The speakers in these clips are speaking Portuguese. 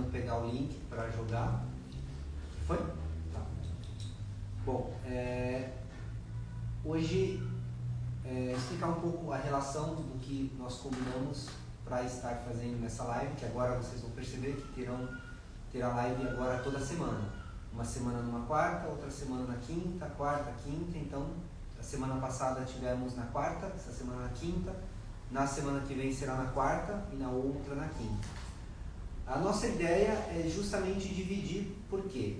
tentando pegar o link para jogar. Foi? Tá. Bom, hoje explicar um pouco a relação do que nós combinamos para estar fazendo nessa live, que agora vocês vão perceber que terá live agora toda semana. Uma semana numa quarta, outra semana na quinta, quarta, quinta. Então, a semana passada tivemos na quarta, essa semana na quinta. Na semana que vem será na quarta e na outra na quinta. A nossa ideia é justamente dividir, por quê?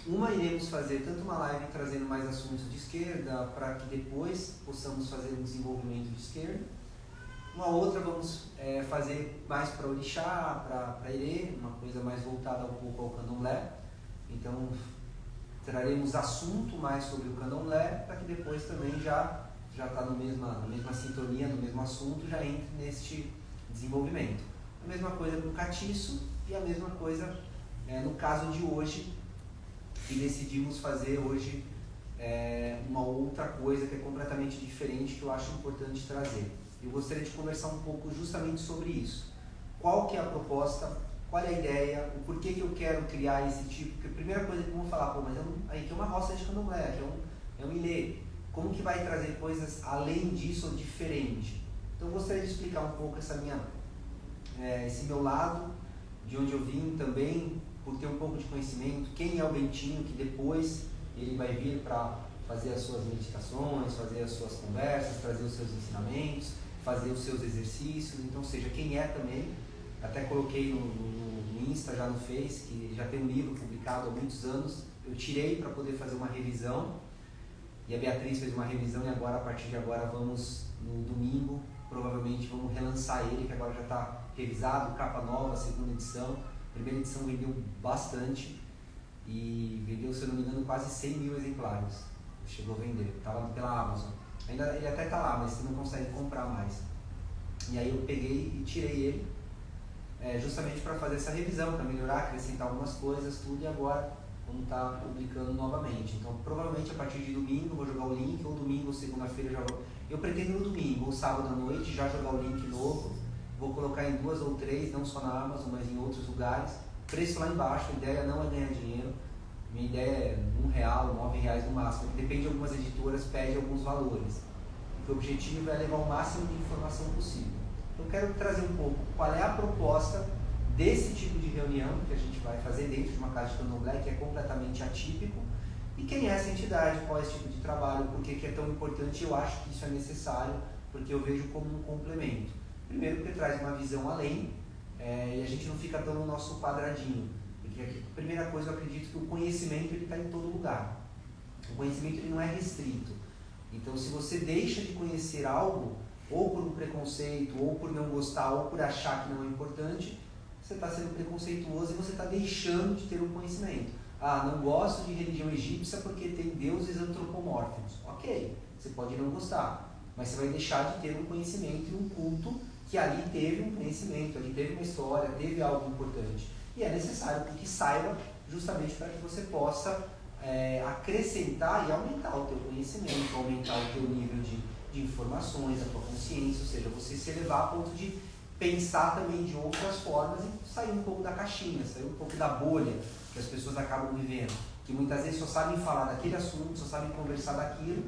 Uma, iremos fazer tanto uma live trazendo mais assuntos de esquerda, para que depois possamos fazer um desenvolvimento de esquerda. Uma outra vamos fazer mais para orixá, para irê, uma coisa mais voltada um pouco ao candomblé. Então, traremos assunto mais sobre o candomblé, para que depois também já está na mesma sintonia, no mesmo assunto, já entre neste desenvolvimento. A mesma coisa com o catiço e a mesma coisa no caso de hoje, que decidimos fazer hoje uma outra coisa que é completamente diferente, que eu acho importante trazer. Eu gostaria de conversar um pouco justamente sobre isso. Qual que é a proposta, qual é a ideia, o porquê que eu quero criar esse tipo, porque a primeira coisa que eu vou falar, mas aqui é uma roça de candomblé, aqui é um ilê. Como que vai trazer coisas além disso ou diferente? Então eu gostaria de explicar um pouco esse meu lado, de onde eu vim também, por ter um pouco de conhecimento, quem é o Bentinho, que depois ele vai vir para fazer as suas meditações, fazer as suas conversas, trazer os seus ensinamentos, fazer os seus exercícios. Então, ou seja, quem é também, até coloquei no Insta, já no Face, que já tem um livro publicado há muitos anos, eu tirei para poder fazer uma revisão. E a Beatriz fez uma revisão e agora, a partir de agora, vamos no domingo, provavelmente vamos relançar ele, que agora já está revisado, capa nova, segunda edição. A primeira edição vendeu bastante e vendeu, se eu não me engano, quase 100 mil exemplares. Chegou a vender, estava pela Amazon. Ele até está lá, mas você não consegue comprar mais. E aí eu peguei e tirei ele, justamente para fazer essa revisão, para melhorar, acrescentar algumas coisas, tudo, e agora vamos estar publicando novamente. Então, provavelmente a partir de domingo eu vou jogar o link, ou domingo ou segunda-feira já vou. Eu pretendo no domingo ou sábado à noite já jogar o link novo. Vou colocar em 2 ou 3, não só na Amazon, mas em outros lugares. Preço lá embaixo, a ideia não é ganhar dinheiro. Minha ideia é R$1, R$9 no máximo. Depende de algumas editoras, pede alguns valores. O objetivo é levar o máximo de informação possível. Então, eu quero trazer um pouco qual é a proposta desse tipo de reunião que a gente vai fazer dentro de uma casa de candomblé, que é completamente atípico, e quem é essa entidade, qual é esse tipo de trabalho, por que é tão importante. Eu acho que isso é necessário, porque eu vejo como um complemento. Primeiro, porque traz uma visão além, e a gente não fica tão no nosso quadradinho. Porque a primeira coisa, eu acredito que o conhecimento está em todo lugar. O conhecimento ele não é restrito. Então, se você deixa de conhecer algo, ou por um preconceito, ou por não gostar, ou por achar que não é importante, você está sendo preconceituoso e você está deixando de ter um conhecimento. Ah, não gosto de religião egípcia porque tem deuses antropomórficos. Ok, você pode não gostar, mas você vai deixar de ter um conhecimento e um culto que ali teve um conhecimento, ali teve uma história, teve algo importante. E é necessário que saiba, justamente para que você possa acrescentar e aumentar o teu conhecimento, aumentar o teu nível de informações, a tua consciência, ou seja, você se elevar a ponto de pensar também de outras formas e sair um pouco da caixinha, sair um pouco da bolha que as pessoas acabam vivendo, que muitas vezes só sabem falar daquele assunto, só sabem conversar daquilo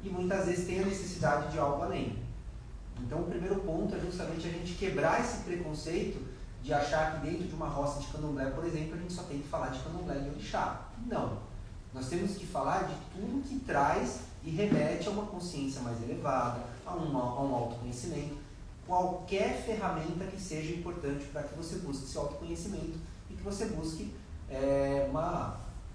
e muitas vezes tem a necessidade de algo além. Então o primeiro ponto é justamente a gente quebrar esse preconceito de achar que dentro de uma roça de candomblé, por exemplo, a gente só tem que falar de candomblé e orixá. Não. Nós temos que falar de tudo que traz e remete a uma consciência mais elevada, a um autoconhecimento, qualquer ferramenta que seja importante para que você busque esse autoconhecimento e que você busque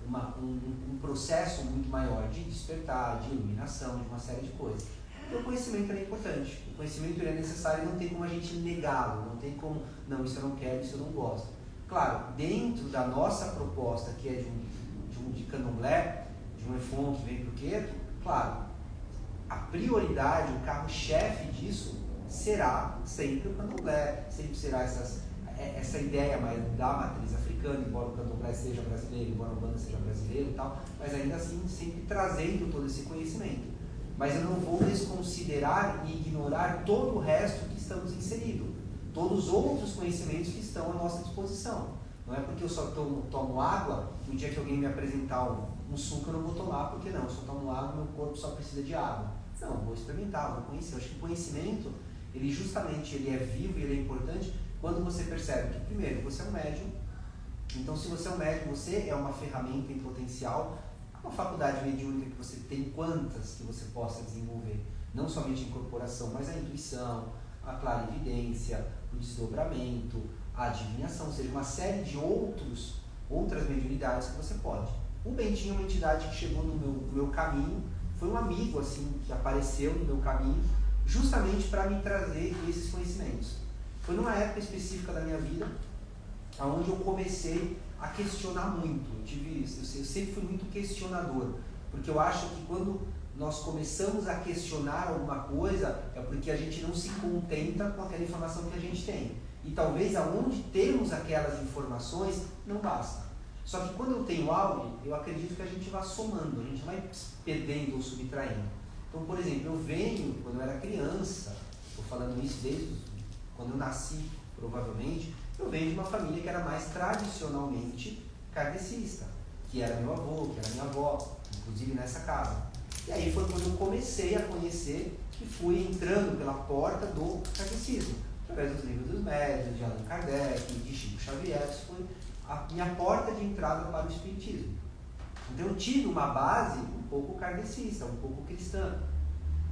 um processo muito maior de despertar, de iluminação, de uma série de coisas. Então o conhecimento é importante, o conhecimento é necessário e não tem como a gente negá-lo, não tem como, não, isso eu não quero, isso eu não gosto. Claro, dentro da nossa proposta, que é de candomblé, de um Efon que vem para o Queto, claro, a prioridade, o carro-chefe disso será sempre o candomblé, sempre será essa ideia mais da matriz africana, embora o candomblé seja brasileiro, embora a Umbanda seja brasileiro e tal, mas ainda assim sempre trazendo todo esse conhecimento. Mas eu não vou desconsiderar e ignorar todo o resto que estamos inseridos, todos os outros conhecimentos que estão à nossa disposição. Não é porque eu só tomo água, que o dia que alguém me apresentar um suco eu não vou tomar, porque não, eu só tomo água, meu corpo só precisa de água. Não, vou experimentar, vou conhecer. Eu acho que o conhecimento, ele justamente ele é vivo e ele é importante quando você percebe que, primeiro, você é um médium. Então, se você é um médium, você é uma ferramenta em potencial. Uma faculdade mediúnica que você tem quantas que você possa desenvolver? Não somente a incorporação, mas a intuição, a clarividência, o desdobramento, a adivinhação, ou seja, uma série de outras mediunidades que você pode. O Bentinho é uma entidade que chegou no meu caminho, foi um amigo assim que apareceu no meu caminho, justamente para me trazer esses conhecimentos. Foi numa época específica da minha vida, onde eu comecei a questionar muito. Eu sempre fui muito questionador, porque eu acho que quando nós começamos a questionar alguma coisa, é porque a gente não se contenta com aquela informação que a gente tem. E talvez aonde temos aquelas informações, não basta. Só que quando eu tenho algo, eu acredito que a gente vai somando, a gente vai perdendo ou subtraindo. Então, por exemplo, eu venho, quando eu era criança, estou falando isso desde quando eu nasci, provavelmente, eu venho de uma família que era mais tradicionalmente kardecista, que era meu avô, que era minha avó, inclusive nessa casa. E aí foi quando eu comecei a conhecer e fui entrando pela porta do kardecismo, através dos livros dos médiuns, de Allan Kardec, de Chico Xavier. Isso foi a minha porta de entrada para o espiritismo. Então eu tive uma base um pouco kardecista, um pouco cristã.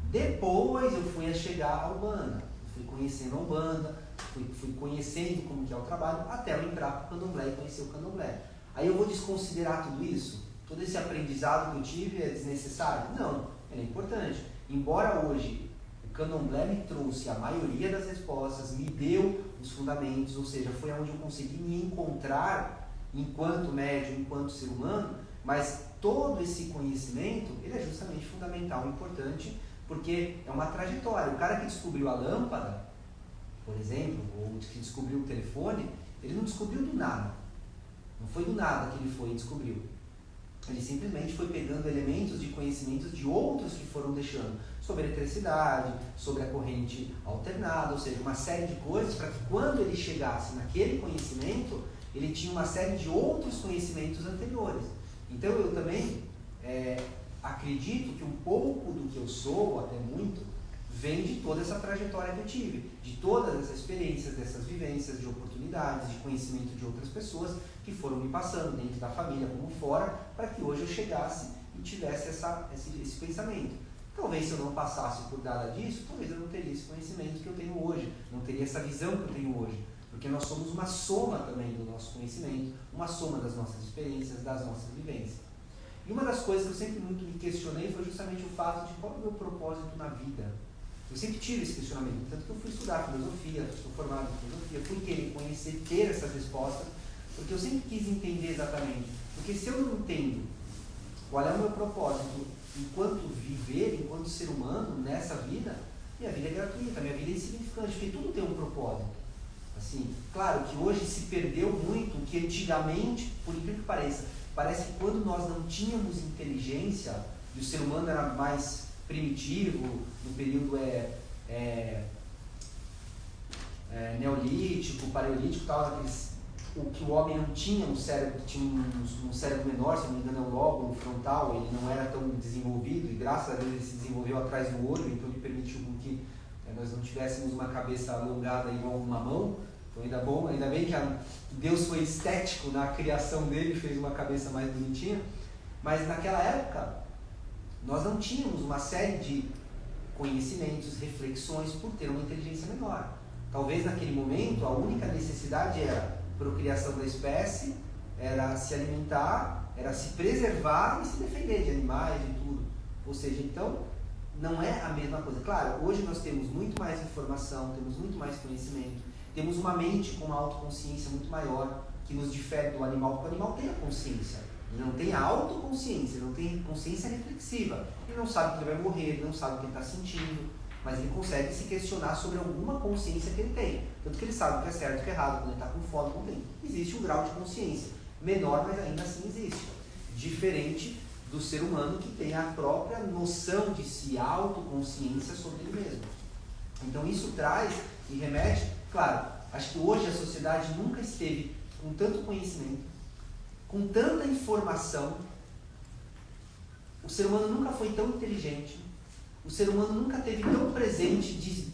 Depois eu fui a chegar à Umbanda, fui conhecendo a Umbanda, fui conhecendo como que é o trabalho, até eu entrar para o Candomblé e conhecer o Candomblé. Aí eu vou desconsiderar tudo isso? Todo esse aprendizado que eu tive é desnecessário? Não, ele é importante. Embora hoje o Candomblé me trouxe a maioria das respostas, me deu os fundamentos, ou seja, foi onde eu consegui me encontrar enquanto médium, enquanto ser humano, mas todo esse conhecimento, ele é justamente fundamental, importante, porque é uma trajetória. O cara que descobriu a lâmpada, por exemplo, ou que descobriu o telefone, ele não descobriu do nada. Não foi do nada que ele foi e descobriu. Ele simplesmente foi pegando elementos de conhecimentos de outros que foram deixando, sobre a eletricidade, sobre a corrente alternada, ou seja, uma série de coisas para que quando ele chegasse naquele conhecimento, ele tinha uma série de outros conhecimentos anteriores. Então eu também acredito que um pouco do que eu sou, até muito, vem de toda essa trajetória que eu tive, de todas essas experiências, dessas vivências, de oportunidades, de conhecimento de outras pessoas que foram me passando dentro da família como fora, para que hoje eu chegasse e tivesse esse pensamento. Talvez se eu não passasse por nada disso, talvez eu não teria esse conhecimento que eu tenho hoje, não teria essa visão que eu tenho hoje, porque nós somos uma soma também do nosso conhecimento, uma soma das nossas experiências, das nossas vivências. E uma das coisas que eu sempre muito me questionei foi justamente o fato de qual é o meu propósito na vida. Eu sempre tive esse questionamento, tanto que eu fui estudar filosofia, sou formado em filosofia, fui querer conhecer, ter essas respostas, porque eu sempre quis entender exatamente. Porque se eu não entendo qual é o meu propósito enquanto viver, enquanto ser humano nessa vida, minha vida é gratuita, minha vida é insignificante, porque tudo tem um propósito. Assim, claro que hoje se perdeu muito o que antigamente, por incrível que pareça, parece que quando nós não tínhamos inteligência, e o ser humano era mais primitivo, no período neolítico, paleolítico, tal, o que o homem não tinha um cérebro, tinha um cérebro menor, se não me engano é o lóbulo frontal, ele não era tão desenvolvido, e graças a Deus ele se desenvolveu atrás do olho, então ele permitiu que nós não tivéssemos uma cabeça alongada igual uma mão. Então ainda bem que Deus foi estético na criação dele, fez uma cabeça mais bonitinha, mas naquela época nós não tínhamos uma série de conhecimentos, reflexões por ter uma inteligência menor. Talvez naquele momento a única necessidade era procriação da espécie, era se alimentar, era se preservar e se defender de animais e tudo. Ou seja, então não é a mesma coisa. Claro, hoje nós temos muito mais informação, temos muito mais conhecimento, temos uma mente com uma autoconsciência muito maior, que nos difere do animal, porque o animal tem a consciência. Ele não tem a autoconsciência, ele não tem consciência reflexiva. Ele não sabe que ele vai morrer, ele não sabe o que ele está sentindo, mas ele consegue se questionar sobre alguma consciência que ele tem. Tanto que ele sabe o que é certo e o que é errado, quando ele está com fome, não tem. Existe um grau de consciência menor, mas ainda assim existe. Diferente do ser humano que tem a própria noção de si, autoconsciência sobre ele mesmo. Então isso traz e remete, claro, acho que hoje a sociedade nunca esteve com tanto conhecimento, com tanta informação. O ser humano nunca foi tão inteligente, o ser humano nunca esteve tão presente,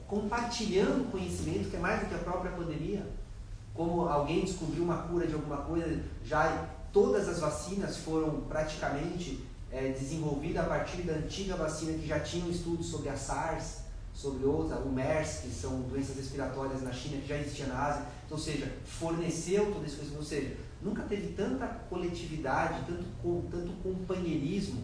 compartilhando conhecimento, que é mais do que a própria pandemia. Como alguém descobriu uma cura de alguma coisa, já todas as vacinas foram praticamente desenvolvidas a partir da antiga vacina, que já tinha um estudo sobre a SARS, sobre outra, o MERS, que são doenças respiratórias na China, que já existia na Ásia. Então, ou seja, forneceu todo esse conhecimento. Ou seja, nunca teve tanta coletividade, tanto companheirismo,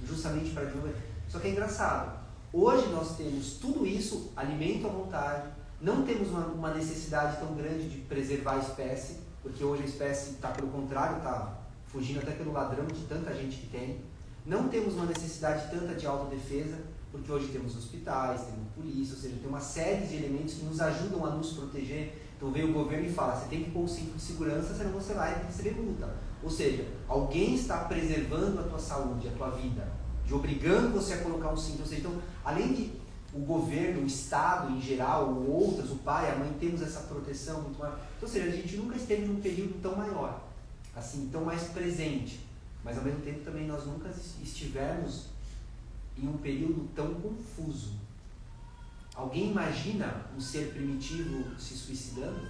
justamente para desenvolver. Só que é engraçado, hoje nós temos tudo isso, alimento à vontade, não temos uma necessidade tão grande de preservar a espécie, porque hoje a espécie está, pelo contrário, está fugindo até pelo ladrão de tanta gente que tem. Não temos uma necessidade tanta de autodefesa, porque hoje temos hospitais, temos polícia, ou seja, tem uma série de elementos que nos ajudam a nos proteger. Então vem o governo e fala, você tem que pôr um cinto de segurança, senão você vai receber multa. Ou seja, alguém está preservando a tua saúde, a tua vida, de obrigando você a colocar um cinto. Ou seja, então, além de o governo, o Estado em geral, ou outras, o pai, a mãe, temos essa proteção muito maior. Então, ou seja, a gente nunca esteve num período tão maior, assim, tão mais presente. Mas ao mesmo tempo também nós nunca estivemos em um período tão confuso. Alguém imagina um ser primitivo se suicidando?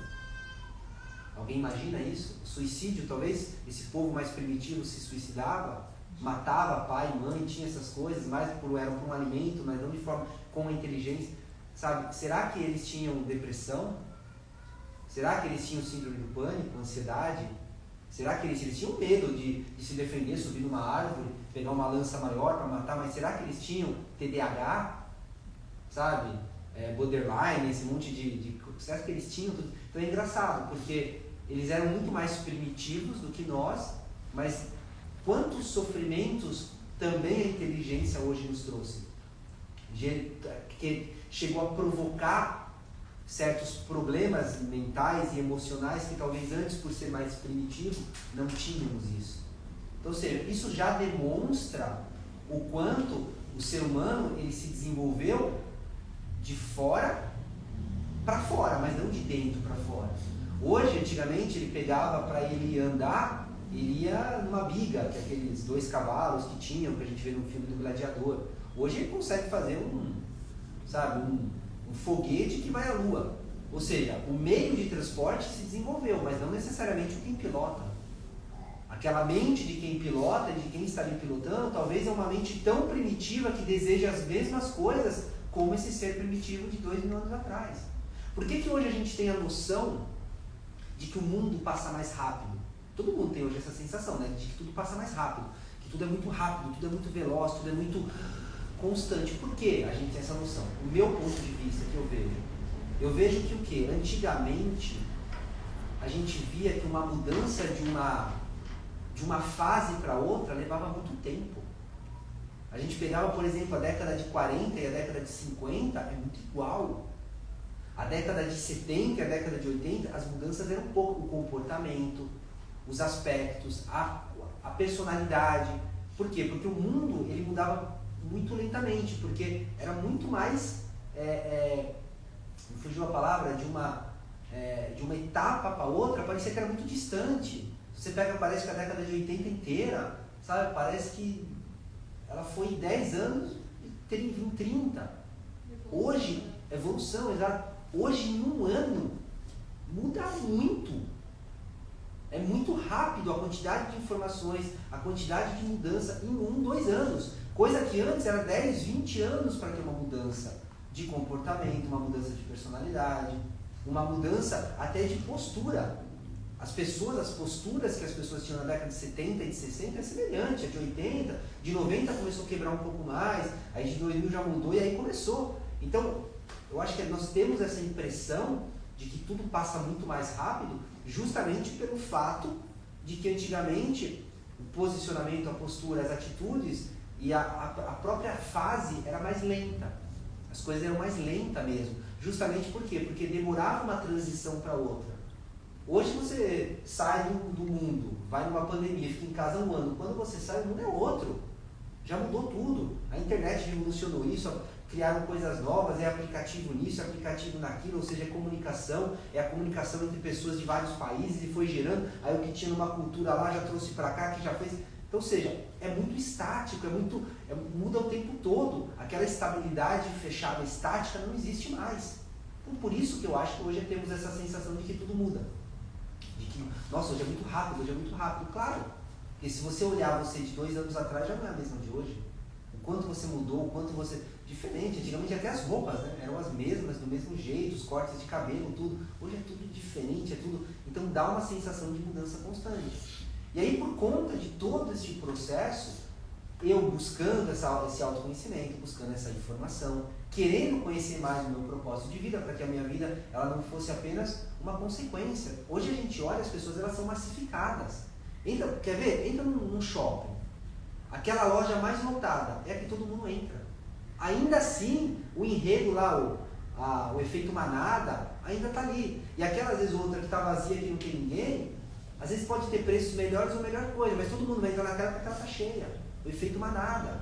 Alguém imagina isso? O suicídio, talvez, esse povo mais primitivo se suicidava, matava pai, mãe, tinha essas coisas, mas eram por um alimento, mas não de forma com a inteligência. Sabe, será que eles tinham depressão? Será que eles tinham síndrome do pânico, ansiedade? Será que eles tinham medo de se defender, subir numa árvore, pegar uma lança maior para matar? Mas será que eles tinham TDAH? Sabe? Borderline, esse monte de... Será que eles tinham tudo? Então é engraçado, porque eles eram muito mais primitivos do que nós, mas quantos sofrimentos também a inteligência hoje nos trouxe? Que chegou a provocar certos problemas mentais e emocionais que talvez antes, por ser mais primitivo, não tínhamos isso. Então, ou seja, isso já demonstra o quanto o ser humano ele se desenvolveu de fora para fora, mas não de dentro para fora. Hoje, antigamente, ele pegava para ele andar, ele ia numa biga, que é aqueles 2 cavalos que tinham, que a gente vê no filme do Gladiador. Hoje ele consegue fazer um foguete que vai à lua. Ou seja, o meio de transporte se desenvolveu, mas não necessariamente o quem pilota. Aquela mente de quem pilota, de quem está ali pilotando, talvez é uma mente tão primitiva que deseja as mesmas coisas como esse ser primitivo de 2.000 anos atrás. Por que hoje a gente tem a noção de que o mundo passa mais rápido? Todo mundo tem hoje essa sensação, né? De que tudo passa mais rápido, que tudo é muito rápido, tudo é muito veloz, tudo é muito constante. Por que a gente tem essa noção? O meu ponto de vista que eu vejo que o quê? Antigamente, a gente via que uma mudança de uma fase para outra levava muito tempo. A gente pegava, por exemplo, a década de 40 e a década de 50, é muito igual. A década de 70 e a década de 80, as mudanças eram pouco. O comportamento, os aspectos, a personalidade. Por quê? Porque o mundo ele mudava muito lentamente, porque era muito mais, me fugiu a palavra, de uma etapa para outra, parecia que era muito distante. Você pega, parece que a década de 80 inteira, sabe, parece que ela foi 10 anos e em 30. Hoje, evolução, exato. Hoje, em um ano, muda muito. É muito rápido a quantidade de informações, a quantidade de mudança em 2 anos. Coisa que antes era 10, 20 anos para ter uma mudança de comportamento, uma mudança de personalidade, uma mudança até de postura. As posturas que as pessoas tinham na década de 70 e de 60 é semelhante, a de 80, de 90 começou a quebrar um pouco mais, aí de 2000 já mudou e aí começou. Então, eu acho que nós temos essa impressão de que tudo passa muito mais rápido, justamente pelo fato de que antigamente o posicionamento, a postura, as atitudes e a própria fase era mais lenta. As coisas eram mais lentas mesmo. Justamente por quê? Porque demorava uma transição para outra. Hoje você sai do mundo, vai numa pandemia, fica em casa 1 ano. Quando você sai, o mundo é outro. Já mudou tudo. A internet revolucionou isso. criaram coisas novas, é aplicativo nisso, é aplicativo naquilo, ou seja, é comunicação, é a comunicação entre pessoas de vários países e foi gerando, aí o que tinha numa cultura lá já trouxe para cá, que já fez. Então, ou seja, é muito estático, muda o tempo todo. Aquela estabilidade fechada, estática, não existe mais. Então, por isso que eu acho que hoje temos essa sensação de que tudo muda. De que, nossa, hoje é muito rápido, hoje é muito rápido. Claro, porque se você olhar você de 2 anos atrás, já não é a mesma de hoje. O quanto você mudou, o quanto você... Diferente, antigamente até as roupas, né? Eram as mesmas, do mesmo jeito, os cortes de cabelo, tudo. Hoje é tudo diferente, é tudo... Então dá uma sensação de mudança constante. E aí, por conta de todo esse processo, eu buscando esse autoconhecimento, buscando essa informação, querendo conhecer mais o meu propósito de vida, para que a minha vida ela não fosse apenas uma consequência. Hoje a gente olha, as pessoas elas são massificadas. Entra, quer ver? Entra num shopping. Aquela loja mais lotada é a que todo mundo entra. Ainda assim, o enredo lá, o efeito manada, ainda está ali. E aquela, às vezes, outra que está vazia, que não tem ninguém, às vezes pode ter preços melhores ou melhor coisa, mas todo mundo vai entrar naquela porque ela está cheia. O efeito manada.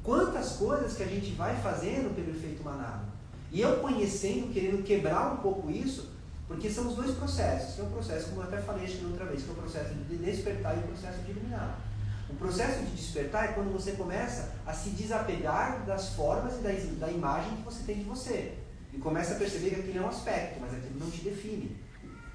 Quantas coisas que a gente vai fazendo pelo efeito manada. E eu conhecendo, querendo quebrar um pouco isso, porque são os 2 processos. Que é o processo, como eu até falei acho que outra vez, que é o processo de despertar e o processo de iluminar. O processo de despertar é quando você começa a se desapegar das formas e da imagem que você tem de você. E começa a perceber que aquilo é um aspecto, mas aquilo não te define.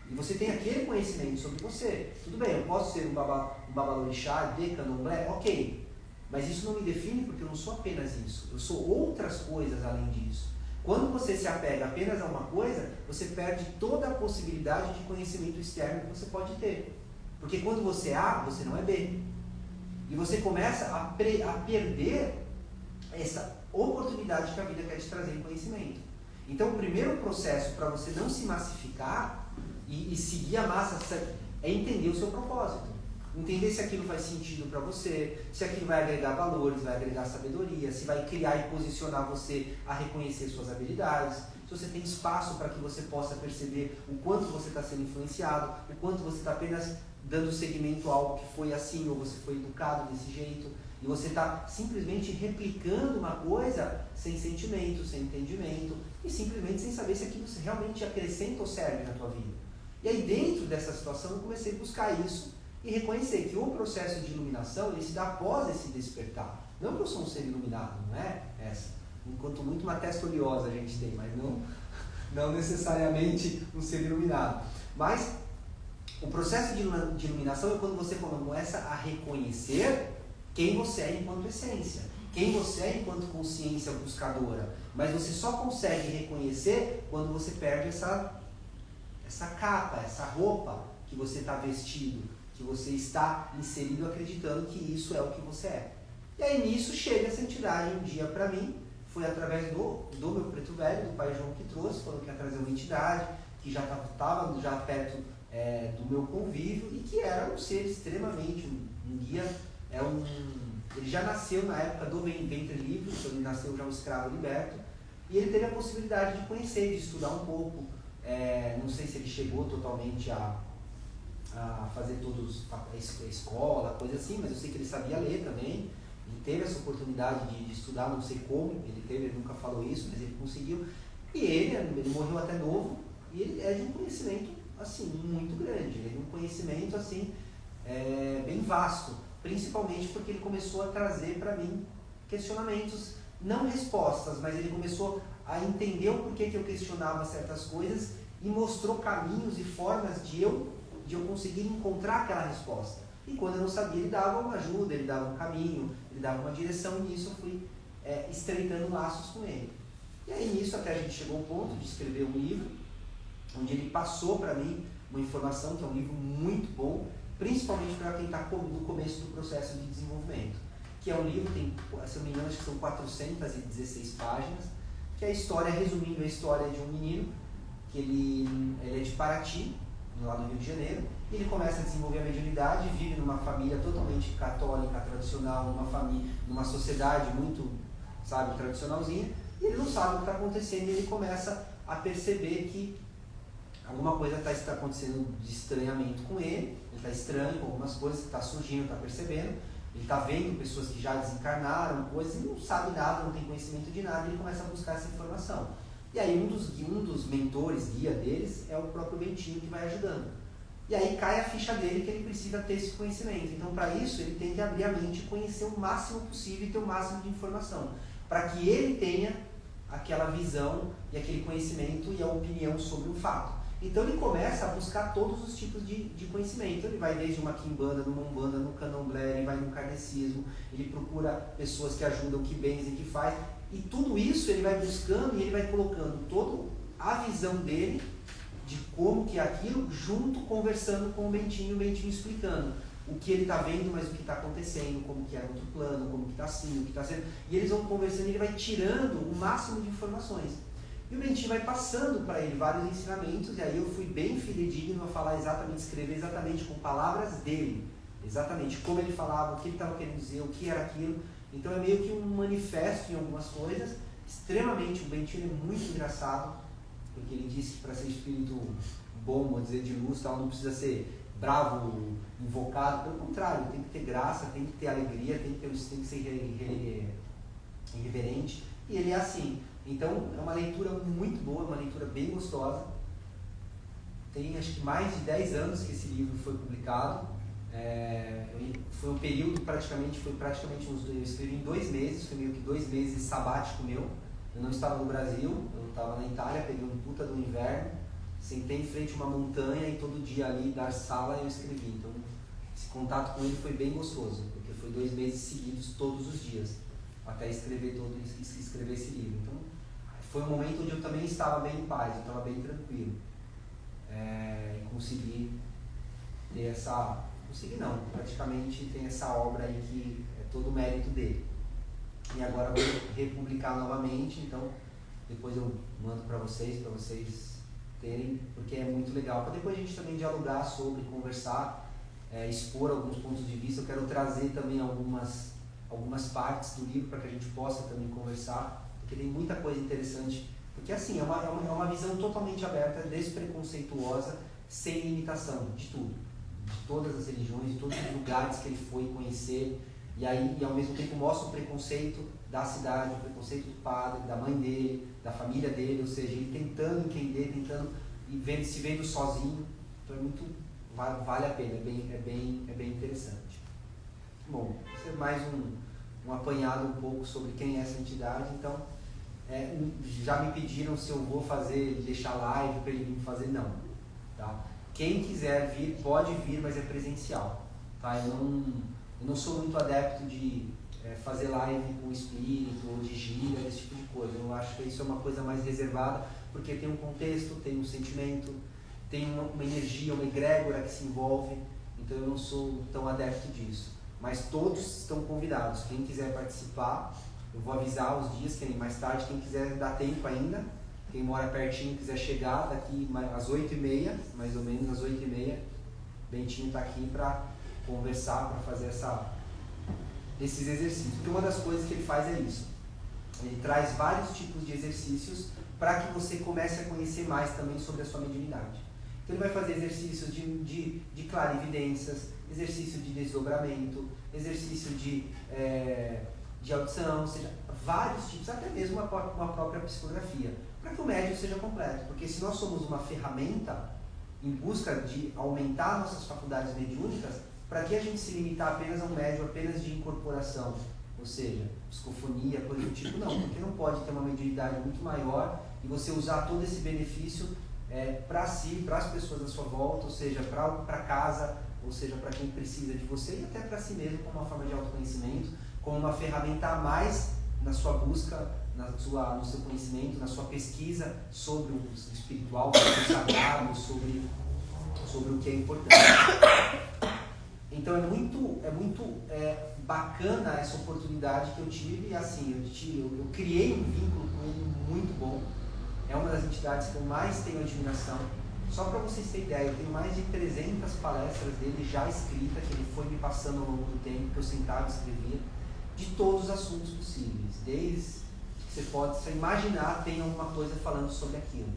E você tem aquele conhecimento sobre você. Tudo bem, eu posso ser um babalorixá, de candomblé, ok. Mas isso não me define porque eu não sou apenas isso. Eu sou outras coisas além disso. Quando você se apega apenas a uma coisa, você perde toda a possibilidade de conhecimento externo que você pode ter. Porque quando você é A, você não é B. E você começa a perder essa oportunidade que a vida quer te trazer em conhecimento. Então, o primeiro processo para você não se massificar e seguir a massa é entender o seu propósito. Entender se aquilo faz sentido para você, se aquilo vai agregar valores, vai agregar sabedoria, se vai criar e posicionar você a reconhecer suas habilidades, se você tem espaço para que você possa perceber o quanto você está sendo influenciado, o quanto você está apenas dando seguimento a algo que foi assim, ou você foi educado desse jeito, e você está simplesmente replicando uma coisa sem sentimento, sem entendimento, e simplesmente sem saber se aquilo realmente acrescenta ou serve na tua vida. E aí dentro dessa situação eu comecei a buscar isso, e reconhecer que o processo de iluminação ele se dá após esse despertar. Não que eu sou um ser iluminado, não é essa. Enquanto muito uma testa oleosa a gente tem, mas não necessariamente um ser iluminado. Mas o processo de iluminação é quando você começa a reconhecer quem você é enquanto essência, quem você é enquanto consciência buscadora. Mas você só consegue reconhecer quando você perde essa capa, essa roupa que você está vestido, que você está inserido acreditando que isso é o que você é. E aí nisso chega essa entidade um dia para mim, foi através do meu preto velho, do pai João que trouxe, falou que ia trazer uma entidade, que já estava já perto do meu convívio e que era um ser extremamente, um guia, ele já nasceu na época do ventre livre, quando ele nasceu já um escravo liberto, e ele teve a possibilidade de conhecer, de estudar um pouco, não sei se ele chegou totalmente a fazer todos a escola, coisa assim, mas eu sei que ele sabia ler também, ele teve essa oportunidade de estudar, não sei como, ele nunca falou isso, mas ele conseguiu, e ele morreu até novo, e ele é de um conhecimento, assim, muito grande, ele é de um conhecimento, assim, bem vasto, principalmente porque ele começou a trazer para mim questionamentos, não respostas, mas ele começou a entender o porquê que eu questionava certas coisas e mostrou caminhos e formas de eu conseguir encontrar aquela resposta. E quando eu não sabia, ele dava uma ajuda, ele dava um caminho, ele dava uma direção, e nisso eu fui estreitando laços com ele. E aí nisso até a gente chegou ao ponto de escrever um livro, onde ele passou para mim uma informação, que é um livro muito bom, principalmente para quem está no começo do processo de desenvolvimento. Que é um livro, tem, se eu não me engano, acho que são 416 páginas, que é a história, resumindo a história de um menino, que ele é de Paraty, lá do Rio de Janeiro, e ele começa a desenvolver a mediunidade, vive numa família totalmente católica, tradicional, numa sociedade muito, tradicionalzinha, e ele não sabe o que está acontecendo, e ele começa a perceber que alguma coisa está acontecendo de estranhamento com ele está estranho com algumas coisas que está surgindo, está percebendo, Ele está vendo pessoas que já desencarnaram, coisas, e não sabe nada, não tem conhecimento de nada, e ele começa a buscar essa informação. E aí um dos mentores, guia deles, é o próprio Bentinho que vai ajudando. E aí cai a ficha dele que ele precisa ter esse conhecimento. Então, para isso, ele tem que abrir a mente, conhecer o máximo possível e ter o máximo de informação, para que ele tenha aquela visão e aquele conhecimento e a opinião sobre o fato. Então ele começa a buscar todos os tipos de conhecimento. Ele vai desde uma quimbanda, numa umbanda, no candomblé, ele vai no kardecismo, ele procura pessoas que ajudam, que benzem, que faz. E tudo isso ele vai buscando e ele vai colocando toda a visão dele de como que é aquilo, junto conversando com o Bentinho explicando o que ele está vendo, mas o que está acontecendo, como que é no outro plano, como que está assim, o que está sendo. E eles vão conversando e ele vai tirando o máximo de informações. E o Bentinho vai passando para ele vários ensinamentos, e aí eu fui bem fidedigno a falar exatamente, escrever exatamente com palavras dele, exatamente como ele falava, o que ele estava querendo dizer, o que era aquilo. Então é meio que um manifesto em algumas coisas, extremamente, o Bentinho é muito engraçado, porque ele disse que para ser espírito bom, vou dizer, de luz, tal, não precisa ser bravo, invocado, pelo contrário, tem que ter graça, tem que ter alegria, tem que ser irreverente, e ele é assim. Então é uma leitura muito boa, uma leitura bem gostosa. Tem acho que mais de 10 anos que esse livro foi publicado. Foi um período eu escrevi em 2 meses, foi meio que 2 meses sabático meu. Eu não estava no Brasil, eu estava na Itália, peguei um puta do inverno, sentei em frente a uma montanha e todo dia ali da sala eu escrevi. Então esse contato com ele foi bem gostoso, porque foi 2 meses seguidos todos os dias, até escrever esse livro. Então foi um momento onde eu também estava bem em paz, eu estava bem tranquilo. E consegui ter essa... Consegui não, praticamente tem essa obra aí que é todo o mérito dele. E agora eu vou republicar novamente, então depois eu mando para vocês terem, porque é muito legal. Para depois a gente também dialogar sobre, conversar, expor alguns pontos de vista. Eu quero trazer também algumas partes do livro para que a gente possa também conversar, porque tem muita coisa interessante. Porque assim, é uma visão totalmente aberta, despreconceituosa, sem limitação, de tudo. De todas as religiões, de todos os lugares que ele foi conhecer. E aí, ao mesmo tempo, mostra o preconceito da cidade, o preconceito do padre, da mãe dele, da família dele, ou seja, ele tentando entender, e se vendo sozinho. Então vale a pena, é bem interessante. Bom, esse é mais um apanhado um pouco sobre quem é essa entidade. Então, já me pediram se eu vou deixar live para ele vir fazer, não. Tá? Quem quiser vir, pode vir, mas é presencial. Tá? Eu não sou muito adepto de fazer live com espírito ou de gira, esse tipo de coisa. Eu acho que isso é uma coisa mais reservada, porque tem um contexto, tem um sentimento, tem uma energia, uma egrégora que se envolve. Então eu não sou tão adepto disso. Mas todos estão convidados. Quem quiser participar, eu vou avisar os dias, que mais tarde, quem quiser dar tempo ainda. Quem mora pertinho, quiser chegar daqui às 8h30, mais ou menos às 8h30, Bentinho está aqui para conversar, para fazer esses exercícios. Porque uma das coisas que ele faz é isso. Ele traz vários tipos de exercícios para que você comece a conhecer mais também sobre a sua mediunidade. Então ele vai fazer exercícios de clarividências, exercício de desdobramento, exercício de audição, ou seja, vários tipos, até mesmo uma própria psicografia, para que o médium seja completo. Porque se nós somos uma ferramenta em busca de aumentar nossas faculdades mediúnicas, para que a gente se limitar apenas a um médium apenas de incorporação, ou seja, psicofonia, coisa do tipo, não, porque não pode ter uma mediunidade muito maior e você usar todo esse benefício para si, para as pessoas à sua volta, ou seja, para casa, ou seja, para quem precisa de você e até para si mesmo, como uma forma de autoconhecimento, como uma ferramenta a mais na sua busca, no seu conhecimento, na sua pesquisa sobre o espiritual, sobre o sagrado, sobre o que é importante. Então é muito bacana essa oportunidade que eu tive, e assim, eu criei um vínculo com ele muito bom. É uma das entidades que eu mais tenho admiração. Só para vocês terem ideia, eu tenho mais de 300 palestras dele já escritas, que ele foi me passando ao longo do tempo, que eu sentava e escrevia, de todos os assuntos possíveis. Desde que você pode imaginar, tem alguma coisa falando sobre aquilo.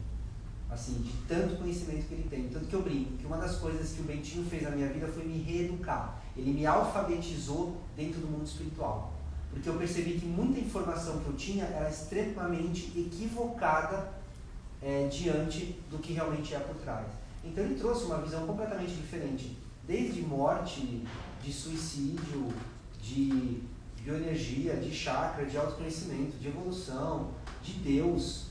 assim, de tanto conhecimento que ele tem. Tanto que eu brinco que uma das coisas que o Bentinho fez na minha vida foi me reeducar. Ele me alfabetizou dentro do mundo espiritual. Porque eu percebi que muita informação que eu tinha era extremamente equivocada diante do que realmente é por trás. Então ele trouxe uma visão completamente diferente, desde morte, de suicídio, de bioenergia, de chakra, de autoconhecimento, de evolução, de Deus,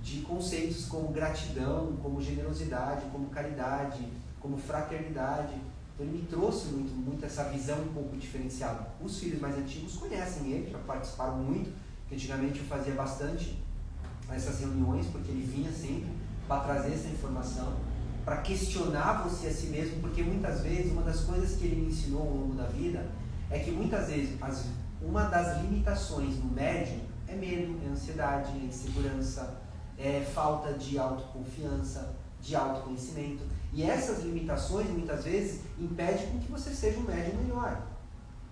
de conceitos como gratidão, como generosidade, como caridade, como fraternidade. Então ele me trouxe muito essa visão um pouco diferenciada. Os filhos mais antigos conhecem ele, já participaram muito, que antigamente eu fazia bastante essas reuniões, porque ele vinha sempre para trazer essa informação, para questionar você a si mesmo, porque muitas vezes uma das coisas que ele me ensinou ao longo da vida é que muitas vezes uma das limitações no médium é medo, é ansiedade, é insegurança, é falta de autoconfiança, de autoconhecimento. E essas limitações, muitas vezes, impedem com que você seja um médium melhor.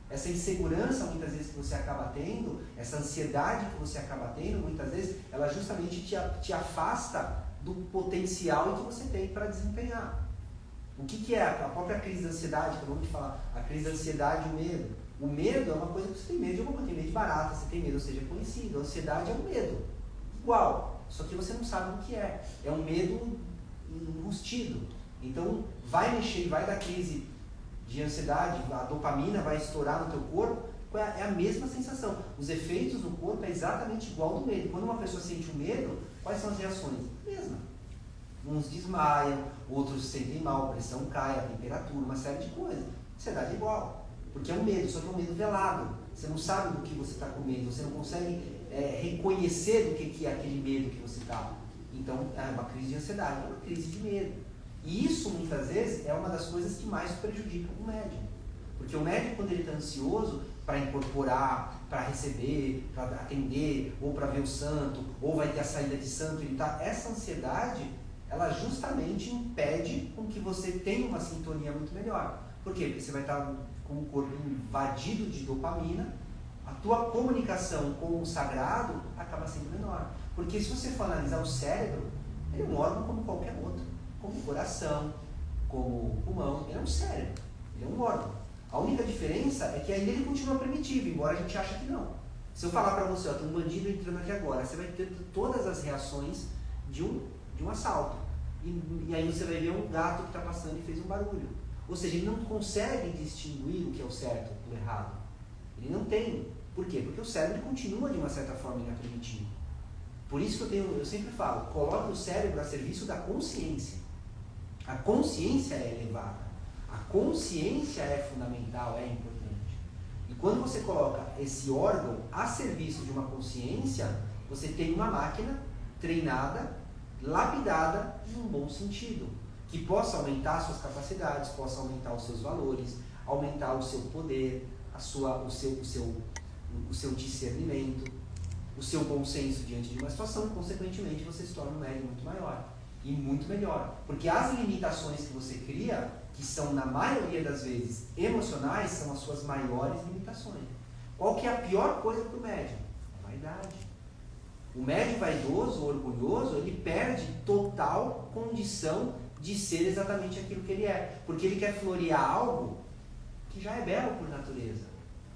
Essa insegurança, muitas vezes, que você acaba tendo, essa ansiedade que você acaba tendo, muitas vezes, ela justamente te afasta do potencial que você tem para desempenhar. O que é a própria crise da ansiedade, que eu vou te falar? A crise da ansiedade e o medo. O medo é uma coisa que você tem medo de alguma coisa, tem medo de barata, você tem medo, ou seja, conhecido. A ansiedade é um medo. Igual, só que você não sabe o que é. É um medo enrustido. Então, vai mexer, vai dar crise de ansiedade, a dopamina vai estourar no teu corpo, é a mesma sensação. Os efeitos no corpo é exatamente igual ao do medo. Quando uma pessoa sente um medo, quais são as reações? Mesma. Uns desmaiam, outros se sentem mal, a pressão cai, a temperatura, uma série de coisas. Ansiedade é igual, porque é um medo, só que é um medo velado. Você não sabe do que você está com medo, você não consegue reconhecer do que é aquele medo que você está. Então, é uma crise de ansiedade, é uma crise de medo. E isso, muitas vezes, é uma das coisas que mais prejudica o médium. Porque o médium, quando ele está ansioso para incorporar, para receber, para atender, ou para ver o santo, ou vai ter a saída de santo, essa ansiedade, ela justamente impede com que você tenha uma sintonia muito melhor. Por quê? Porque você vai estar com o corpo invadido de dopamina, a tua comunicação com o sagrado acaba sendo menor. Porque se você for analisar o cérebro, ele é um órgão como qualquer outro. Como o coração, como o pulmão, ele é um cérebro, ele é um órgão. A única diferença é que ainda ele continua primitivo, embora a gente ache que não. Se eu falar para você, tem um bandido entrando aqui agora, você vai ter todas as reações de um assalto. E aí você vai ver um gato que está passando e fez um barulho. Ou seja, ele não consegue distinguir o que é o certo do errado. Ele não tem. Por quê? Porque o cérebro continua de uma certa forma ainda primitivo. Por isso que eu sempre falo, coloque o cérebro a serviço da consciência. A consciência é elevada, a consciência é fundamental, é importante. E quando você coloca esse órgão a serviço de uma consciência, você tem uma máquina treinada, lapidada num bom sentido, que possa aumentar suas capacidades, possa aumentar os seus valores, aumentar o seu poder, o seu discernimento, o seu bom senso diante de uma situação, e consequentemente você se torna um médium muito maior. E muito melhor, porque as limitações que você cria, que são na maioria das vezes emocionais, são as suas maiores limitações. Qual que é a pior coisa para o médium? A vaidade. O médium vaidoso, orgulhoso, ele perde total condição de ser exatamente aquilo que ele é, porque ele quer florear algo que já é belo por natureza.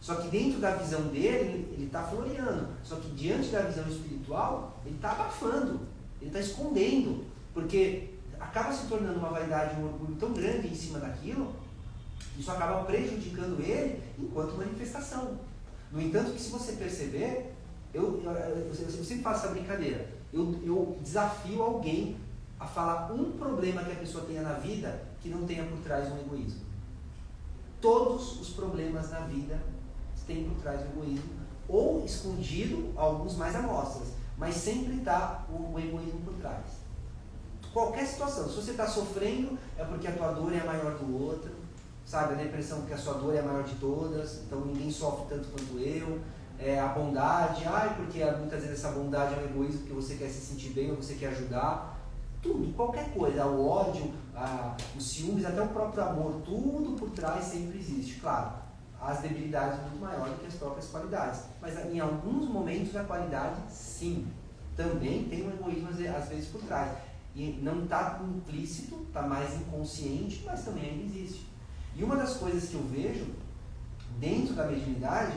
Só que dentro da visão dele, ele está floreando, só que diante da visão espiritual, ele está abafando, ele está escondendo. Porque acaba se tornando uma vaidade, um orgulho tão grande em cima daquilo, que isso acaba prejudicando ele enquanto manifestação. No entanto, que se você perceber, eu sempre faço essa brincadeira, eu desafio alguém a falar um problema que a pessoa tenha na vida que não tenha por trás um egoísmo. Todos os problemas na vida têm por trás o egoísmo, ou escondido, alguns mais amostras, mas sempre está o egoísmo por trás. Qualquer situação, se você está sofrendo, é porque a tua dor é a maior do outro, sabe? A depressão porque a sua dor é a maior de todas, então ninguém sofre tanto quanto eu. A bondade, porque muitas vezes essa bondade é um egoísmo, porque você quer se sentir bem ou você quer ajudar. Tudo, qualquer coisa, o ódio, os ciúmes, até o próprio amor, tudo por trás sempre existe. Claro, as debilidades muito maiores do que as próprias qualidades, mas em alguns momentos a qualidade, sim, também tem um egoísmo às vezes por trás. E não está implícito, está mais inconsciente, mas também ainda existe. E uma das coisas que eu vejo dentro da mediunidade,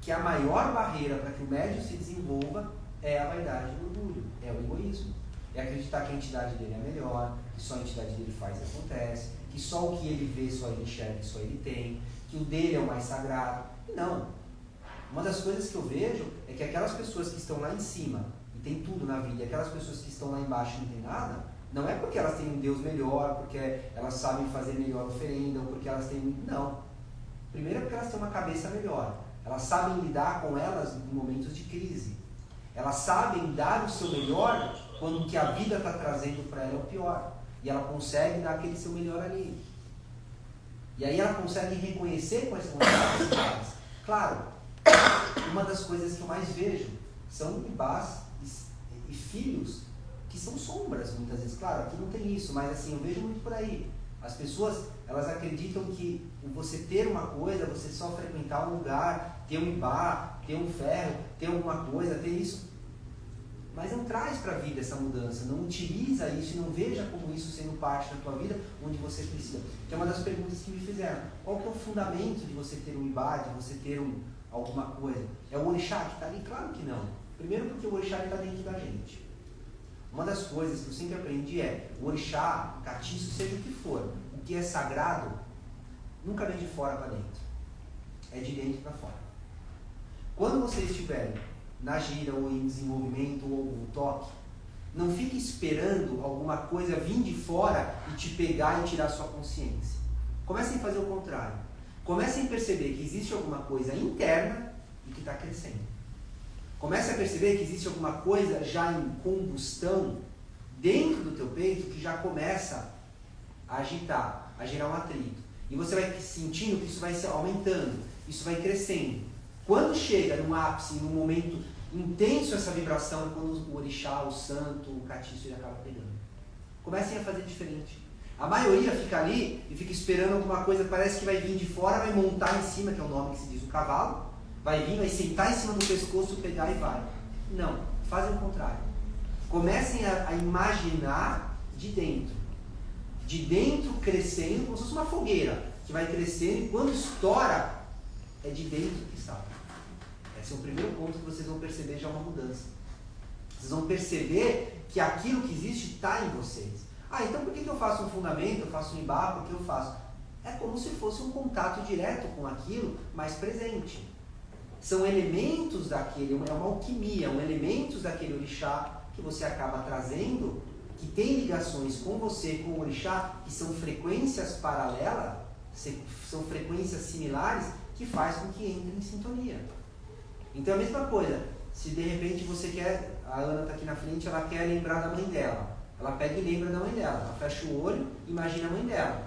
que a maior barreira para que o médium se desenvolva é a vaidade e o orgulho, é o egoísmo. É acreditar que a entidade dele é melhor, que só a entidade dele faz e acontece, que só o que ele vê, só ele enxerga, só ele tem, que o dele é o mais sagrado. E não. Uma das coisas que eu vejo é que aquelas pessoas que estão lá em cima e tem tudo na vida, e aquelas pessoas que estão lá embaixo e não tem nada, não é porque elas têm um Deus melhor, porque elas sabem fazer melhor oferenda, ou porque elas têm... Não. Primeiro é porque elas têm uma cabeça melhor. Elas sabem lidar com elas em momentos de crise. Elas sabem dar o seu melhor quando o que a vida está trazendo para ela é o pior. E ela consegue dar aquele seu melhor ali. E aí ela consegue reconhecer quais são as capacidades. Claro, uma das coisas que eu mais vejo são ibás e filhos que são sombras, muitas vezes. Claro, aqui não tem isso, mas assim, eu vejo muito por aí. As pessoas, elas acreditam que você ter uma coisa, você só frequentar um lugar, ter um ibá, ter um ferro, ter alguma coisa, ter isso. Mas não traz para a vida essa mudança, não utiliza isso e não veja como isso sendo parte da tua vida, onde você precisa. Que é uma das perguntas que me fizeram. Qual que é o fundamento de você ter um ibá, de você ter alguma coisa? É o orixá que está ali? Claro que não. Primeiro porque o orixá está dentro da gente. Uma das coisas que eu sempre aprendi é, o orixá, o catiço, seja o que for, o que é sagrado, nunca vem de fora para dentro. É de dentro para fora. Quando você estiver na gira ou em desenvolvimento ou algum toque, não fique esperando alguma coisa vir de fora e te pegar e tirar sua consciência. Comecem a fazer o contrário. Comecem a perceber que existe alguma coisa interna e que está crescendo. Comece a perceber que existe alguma coisa já em combustão dentro do teu peito que já começa a agitar, a gerar um atrito. E você vai sentindo que isso vai se aumentando, isso vai crescendo. Quando chega num ápice, num momento intenso essa vibração, é quando o orixá, o santo, o catiço, ele acaba pegando. Comecem a fazer diferente. A maioria fica ali e fica esperando alguma coisa, parece que vai vir de fora, vai montar em cima, que é o nome que se diz o cavalo, vai vir, vai sentar em cima do pescoço, pegar e vai. Não, fazem o contrário. Comecem a imaginar de dentro. De dentro crescendo, como se fosse uma fogueira, que vai crescendo e quando estoura, é de dentro que sai. Esse é o primeiro ponto que vocês vão perceber já uma mudança. Vocês vão perceber que aquilo que existe está em vocês. Ah, então por que eu faço um fundamento, eu faço um ibá, por que eu faço? É como se fosse um contato direto com aquilo, mais presente. São elementos daquele, é uma alquimia, são elementos daquele orixá que você acaba trazendo, que tem ligações com você, com o orixá, que são frequências paralelas, são frequências similares, que faz com que entre em sintonia. Então é a mesma coisa, se de repente você quer, a Ana está aqui na frente, ela quer lembrar da mãe dela, ela pega e lembra da mãe dela, ela fecha o olho, imagina a mãe dela,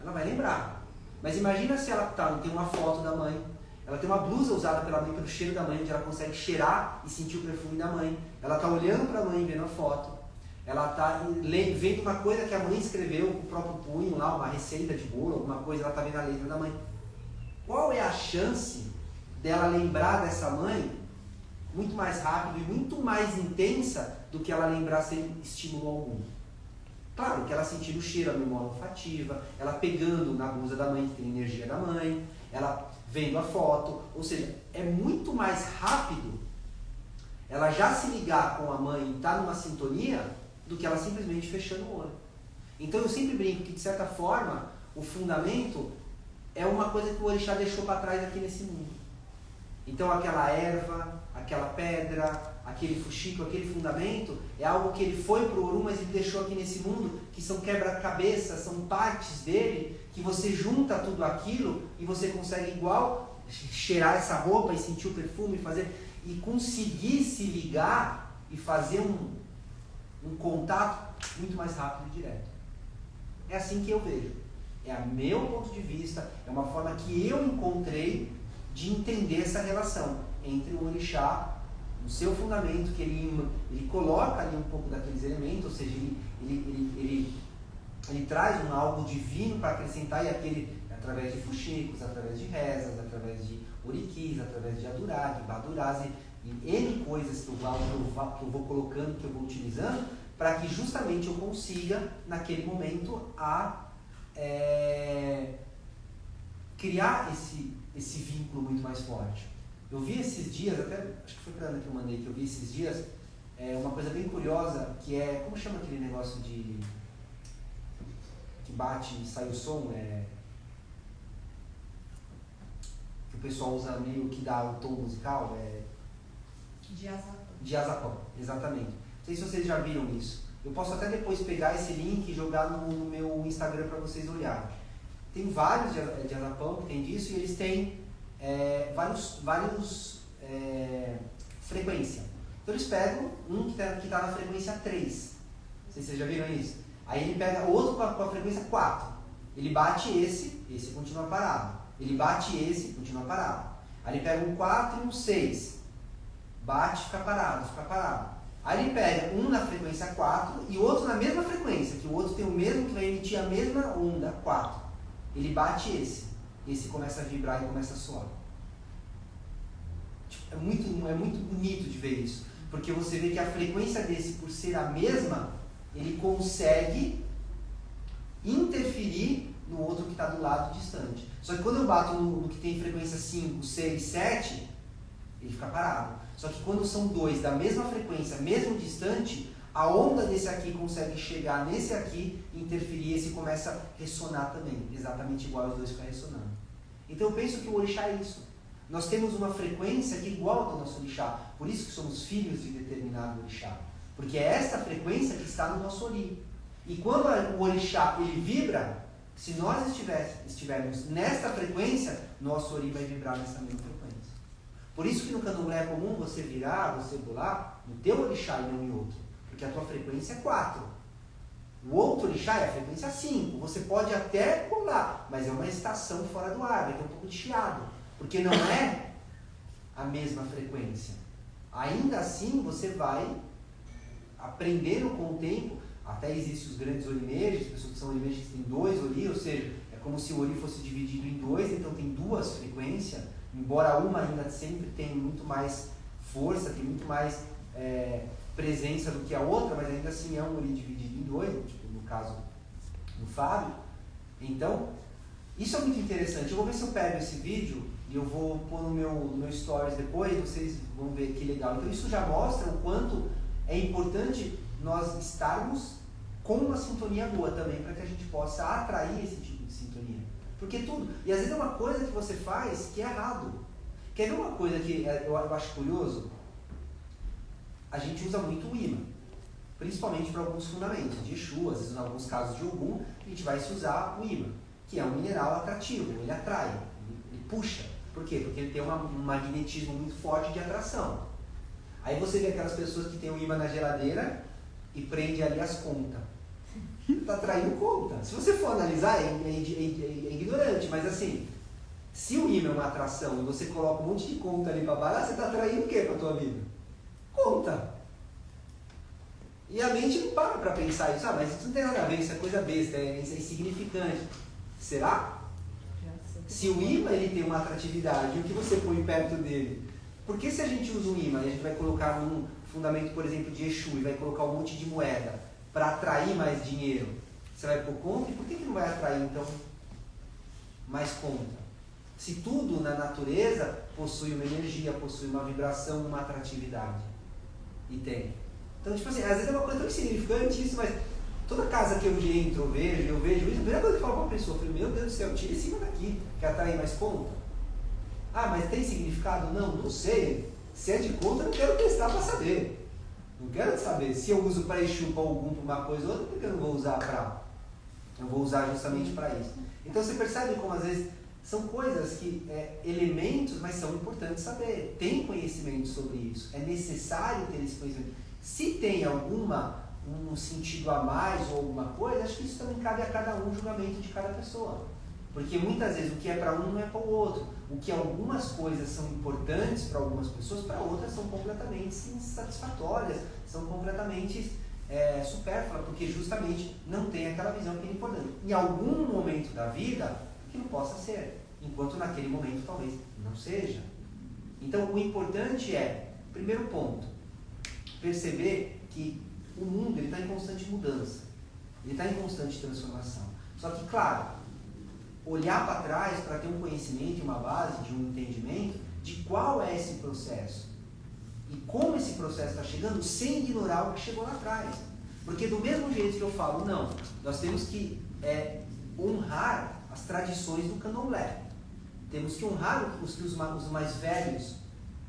ela vai lembrar. Mas imagina se ela tem uma foto da mãe, ela tem uma blusa usada pela mãe, pelo cheiro da mãe, onde ela consegue cheirar e sentir o perfume da mãe, ela está olhando para a mãe vendo a foto, ela está vendo uma coisa que a mãe escreveu com o próprio punho lá, uma receita de bolo, alguma coisa, ela está vendo a letra da mãe. Qual é a chance dela lembrar dessa mãe muito mais rápido e muito mais intensa do que ela lembrar sem estímulo algum? Claro que ela sentindo o cheiro, a memória olfativa, ela pegando na blusa da mãe, que tem energia da mãe, ela vendo a foto, ou seja, é muito mais rápido ela já se ligar com a mãe e estar numa sintonia do que ela simplesmente fechando o olho. Então eu sempre brinco que, de certa forma, o fundamento é uma coisa que o orixá deixou para trás aqui nesse mundo. Então aquela erva, aquela pedra, aquele fuxico, aquele fundamento, é algo que ele foi para o Orum, mas ele deixou aqui nesse mundo, que são quebra-cabeças, são partes dele, que você junta tudo aquilo e você consegue igual cheirar essa roupa e sentir o perfume, e conseguir se ligar e fazer um contato muito mais rápido e direto. É assim que eu vejo. É o meu ponto de vista, é uma forma que eu encontrei de entender essa relação entre o orixá, o seu fundamento, que ele coloca ali um pouco daqueles elementos, ou seja, ele traz algo divino para acrescentar, e aquele, através de fuxicos, através de rezas, através de uriquis, através de adurá, de badurás, e N coisas que eu vou colocando, que eu vou utilizando, para que justamente eu consiga, naquele momento, criar esse vínculo muito mais forte. Eu vi esses dias, até acho que foi para a Ana que eu mandei, que eu vi esses dias, uma coisa bem curiosa, que é, como chama aquele negócio que bate e sai o som, que o pessoal usa meio que dá o tom musical, diazapam, exatamente. Não sei se vocês já viram isso. Eu posso até depois pegar esse link e jogar no meu Instagram para vocês olharem. Tem vários diazapam que tem disso e eles têm vários frequência. Então eles pegam um que está na frequência 3. Não sei se vocês já viram isso. Aí ele pega outro com a frequência 4. Ele bate esse continua parado. Ele bate esse, continua parado. Aí ele pega um 4 e um 6. Bate, fica parado. Aí ele pega um na frequência 4 e outro na mesma frequência, que o outro tem o mesmo, que vai emitir a mesma onda, 4. Ele bate esse começa a vibrar e começa a soar. É muito bonito de ver isso, porque você vê que a frequência desse, por ser a mesma, ele consegue interferir no outro que está do lado distante. Só que quando eu bato no que tem frequência 5, 6, 7, ele fica parado. Só que quando são dois da mesma frequência, mesmo distante, a onda desse aqui consegue chegar nesse aqui, interferir, esse começa a ressonar também, exatamente igual os dois ficam ressonando. Então eu penso que o orixá é isso. Nós temos uma frequência que é igual ao do nosso orixá, por isso que somos filhos de determinado orixá. Porque é esta frequência que está no nosso ori. E quando o orixá ele vibra, se nós estivermos nesta frequência, nosso ori vai vibrar nessa mesma frequência. Por isso que no candomblé é comum você virar, você bolar no teu orixá e não em outro. Porque a tua frequência é 4. O outro orixá é a frequência 5. Você pode até bolar, mas é uma estação fora do ar, vai ter um pouco de chiado. Porque não é a mesma frequência. Ainda assim, você vai aprendendo com o tempo. Até existem os grandes orimeges, pessoas que são orimeges que têm 2 ori, ou seja, é como se o ori fosse dividido em 2, então tem 2 frequências, embora uma ainda sempre tenha muito mais força, tem muito mais presença do que a outra, mas ainda assim é um ori dividido em 2, tipo no caso do Fábio. Então, isso é muito interessante. Eu vou ver se eu pego esse vídeo e eu vou pôr no meu stories depois, vocês vão ver que legal. Então isso já mostra o quanto é importante nós estarmos com uma sintonia boa também, para que a gente possa atrair esse tipo de sintonia. Porque tudo, e às vezes é uma coisa que você faz que é errado. Quer ver uma coisa que eu acho curioso? A gente usa muito o imã, principalmente para alguns fundamentos de Exu, às vezes em alguns casos de Ogum, a gente vai se usar o imã, que é um mineral atrativo, ele atrai, ele puxa. Por quê? Porque ele tem um magnetismo muito forte de atração. Aí você vê aquelas pessoas que tem o imã na geladeira e prende ali as contas. Está atraindo conta. Se você for analisar, é ignorante, mas assim, se o imã é uma atração e você coloca um monte de conta ali para parar, você está atraindo o que para a tua vida? Conta. E a mente não para pensar isso. Mas isso não tem nada a ver, isso é coisa besta, é insignificante. Será? Se o imã ele tem uma atratividade e o que você põe perto dele, por que se a gente usa um imã e a gente vai colocar num fundamento, por exemplo, de Exu e vai colocar um monte de moeda para atrair mais dinheiro, você vai pôr conta? E por que não vai atrair então mais conta? Se tudo na natureza possui uma energia, possui uma vibração, uma atratividade. E tem. Então, tipo assim, às vezes é uma coisa tão insignificante isso, mas toda casa que eu entro, eu vejo isso, a primeira coisa que eu falo para uma pessoa, eu falei, meu Deus do céu, tira esse imã daqui, quer atrair mais conta? Ah, mas tem significado? Não sei. Se é de conta, eu não quero testar para saber. Não quero saber. Se eu uso para Exu, para algum, para uma coisa ou outra, por que eu não vou usar para... Eu vou usar justamente para isso. Então você percebe como às vezes são coisas que, elementos, mas são importantes saber. Tem conhecimento sobre isso. É necessário ter esse conhecimento. Se tem um sentido a mais ou alguma coisa, acho que isso também cabe a cada um, julgamento de cada pessoa. Porque muitas vezes o que é para um não é para o outro. O que algumas coisas são importantes para algumas pessoas, para outras são completamente insatisfatórias, são completamente supérfluas, porque justamente não tem aquela visão que é importante. Em algum momento da vida, que não possa ser, enquanto naquele momento talvez não seja. Então o importante é, primeiro ponto, perceber que o mundo está em constante mudança, ele está em constante transformação. Só que, claro, olhar para trás para ter um conhecimento e uma base de um entendimento de qual é esse processo e como esse processo está chegando sem ignorar o que chegou lá atrás. Porque do mesmo jeito que eu falo, não, nós temos que honrar as tradições do candomblé. Temos que honrar os que os mais velhos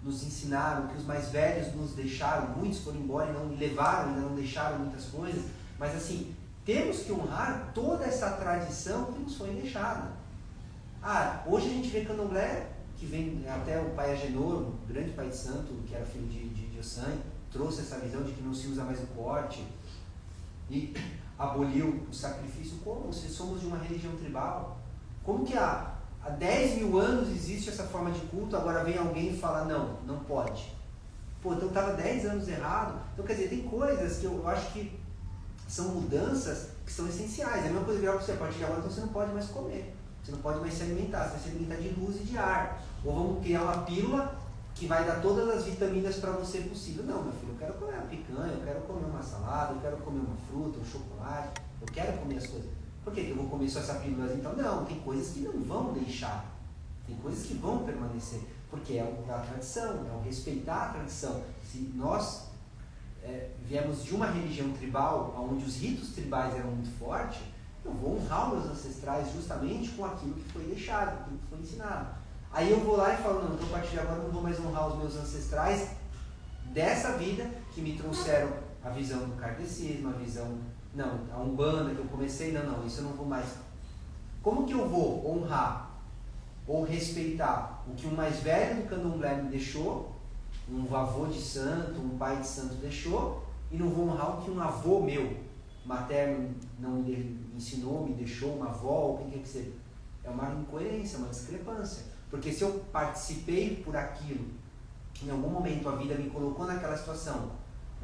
nos ensinaram, que os mais velhos nos deixaram, muitos foram embora e não levaram, ainda não deixaram muitas coisas, mas assim, temos que honrar toda essa tradição que nos foi deixada. Hoje a gente vê candomblé, que vem até o pai Agenor, o grande pai de santo, que era filho de Ossan, trouxe essa visão de que não se usa mais o corte e aboliu o sacrifício. Como? Se somos de uma religião tribal, como que há 10 mil anos existe essa forma de culto, agora vem alguém e fala, não pode. Pô, então estava 10 anos errado. Então, quer dizer, tem coisas que eu acho que são mudanças que são essenciais. É a mesma coisa virar para você, a partir de agora, então você não pode mais comer. Você não pode mais se alimentar, você vai se alimentar de luz e de ar. Ou vamos criar uma pílula que vai dar todas as vitaminas para você possível. Não, meu filho, eu quero comer uma picanha, eu quero comer uma salada, eu quero comer uma fruta, um chocolate, eu quero comer as coisas. Por que eu vou comer só essa pílula então? Não, tem coisas que não vão deixar. Tem coisas que vão permanecer. Porque é a tradição, é o respeitar a tradição. Se nós viemos de uma religião tribal, onde os ritos tribais eram muito fortes, eu vou honrar os meus ancestrais justamente com aquilo que foi deixado, aquilo que foi ensinado. Aí eu vou lá e falo, não, então a partir de agora eu não vou mais honrar os meus ancestrais dessa vida que me trouxeram a visão do kardecismo, a visão, a Umbanda que eu comecei, não, isso eu não vou mais. Como que eu vou honrar ou respeitar o que um mais velho do candomblé me deixou, um avô de santo, um pai de santo deixou, e não vou honrar o que um avô meu, materno, não me ensinou, me deixou, uma avó, ou quem quer que seja? É uma incoerência, uma discrepância. Porque se eu participei por aquilo, em algum momento a vida me colocou naquela situação,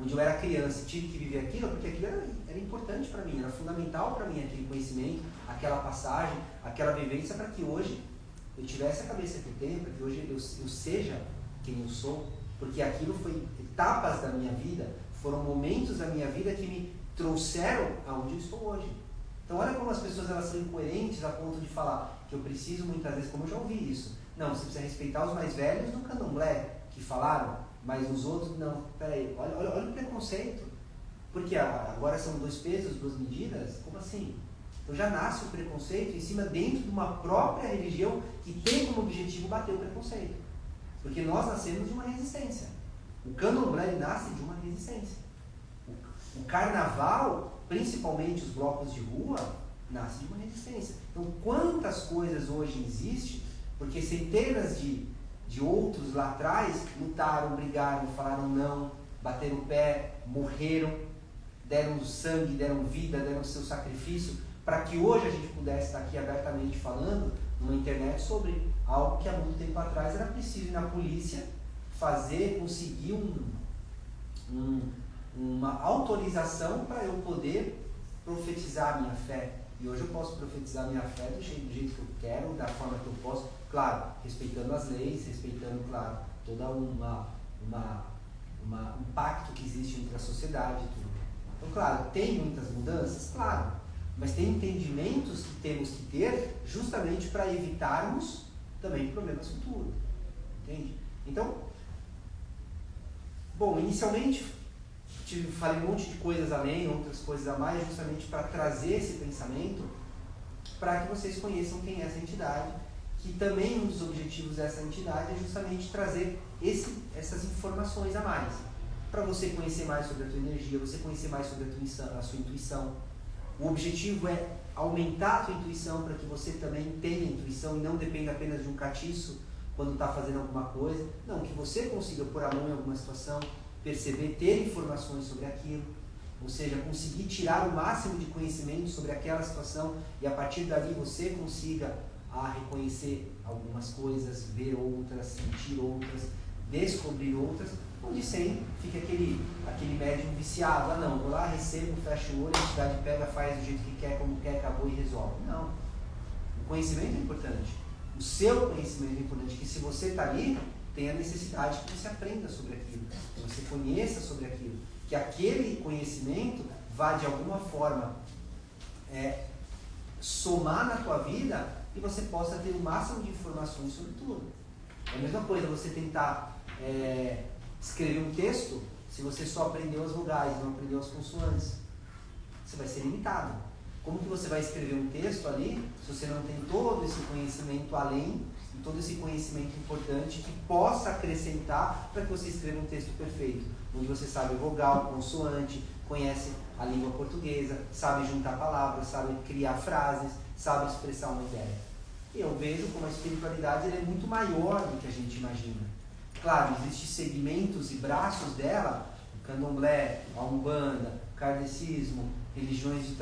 onde eu era criança e tive que viver aquilo, porque aquilo era importante para mim, era fundamental para mim aquele conhecimento, aquela passagem, aquela vivência, para que hoje eu tivesse a cabeça que eu tenho, para que hoje eu seja quem eu sou, porque aquilo foi etapas da minha vida, foram momentos da minha vida que me trouxeram aonde eu estou hoje. Então olha como as pessoas elas são incoerentes a ponto de falar que eu preciso muitas vezes, como eu já ouvi isso, não, você precisa respeitar os mais velhos do candomblé, que falaram, mas os outros não. Peraí, olha o preconceito, porque agora são 2 pesos, 2 medidas, como assim? Então já nasce o preconceito em cima dentro de uma própria religião que tem como objetivo bater o preconceito, porque nós nascemos de uma resistência. O candomblé nasce de uma resistência. O carnaval, principalmente os blocos de rua, nasce de uma resistência. Então, quantas coisas hoje existem, porque centenas de outros lá atrás lutaram, brigaram, falaram não, bateram o pé, morreram, deram sangue, deram vida, deram seu sacrifício, para que hoje a gente pudesse estar aqui abertamente falando numa internet sobre algo que há muito tempo atrás era preciso ir na polícia conseguir uma autorização para eu poder profetizar a minha fé. E hoje eu posso profetizar a minha fé do jeito que eu quero, da forma que eu posso, claro, respeitando as leis, respeitando, claro, toda um pacto que existe entre a sociedade e tudo. Então, claro, tem muitas mudanças, claro, mas tem entendimentos que temos que ter justamente para evitarmos também problemas futuros, entende? Então, bom, inicialmente falei um monte de coisas além, outras coisas a mais, justamente para trazer esse pensamento para que vocês conheçam quem é essa entidade, que também um dos objetivos dessa entidade é justamente trazer essas informações a mais, para você conhecer mais sobre a tua energia, você conhecer mais sobre a sua intuição. O objetivo é aumentar a tua intuição para que você também tenha intuição e não dependa apenas de um catiço quando está fazendo alguma coisa, não, que você consiga pôr a mão em alguma situação, perceber, ter informações sobre aquilo, ou seja, conseguir tirar o máximo de conhecimento sobre aquela situação e a partir dali você consiga reconhecer algumas coisas, ver outras, sentir outras, descobrir outras, onde sem fica aquele médium viciado, não, vou lá, recebo, fecho o olho, a entidade pega, faz do jeito que quer, como quer, acabou e resolve. Não. O conhecimento é importante. O seu conhecimento é importante, que se você está ali, tem a necessidade que você aprenda sobre aquilo, que você conheça sobre aquilo, que aquele conhecimento vá de alguma forma somar na tua vida e você possa ter o máximo de informações sobre tudo. É a mesma coisa você tentar escrever um texto se você só aprendeu as vogais, não aprendeu as consoantes. Você vai ser limitado. Como que você vai escrever um texto ali se você não tem todo esse conhecimento além e todo esse conhecimento importante que possa acrescentar para que você escreva um texto perfeito, onde você sabe vogal, consoante, conhece a língua portuguesa, sabe juntar palavras, sabe criar frases, sabe expressar uma ideia. E eu vejo como a espiritualidade é muito maior do que a gente imagina. Claro, existem segmentos e braços dela, o candomblé, a umbanda, o kardecismo, religiões de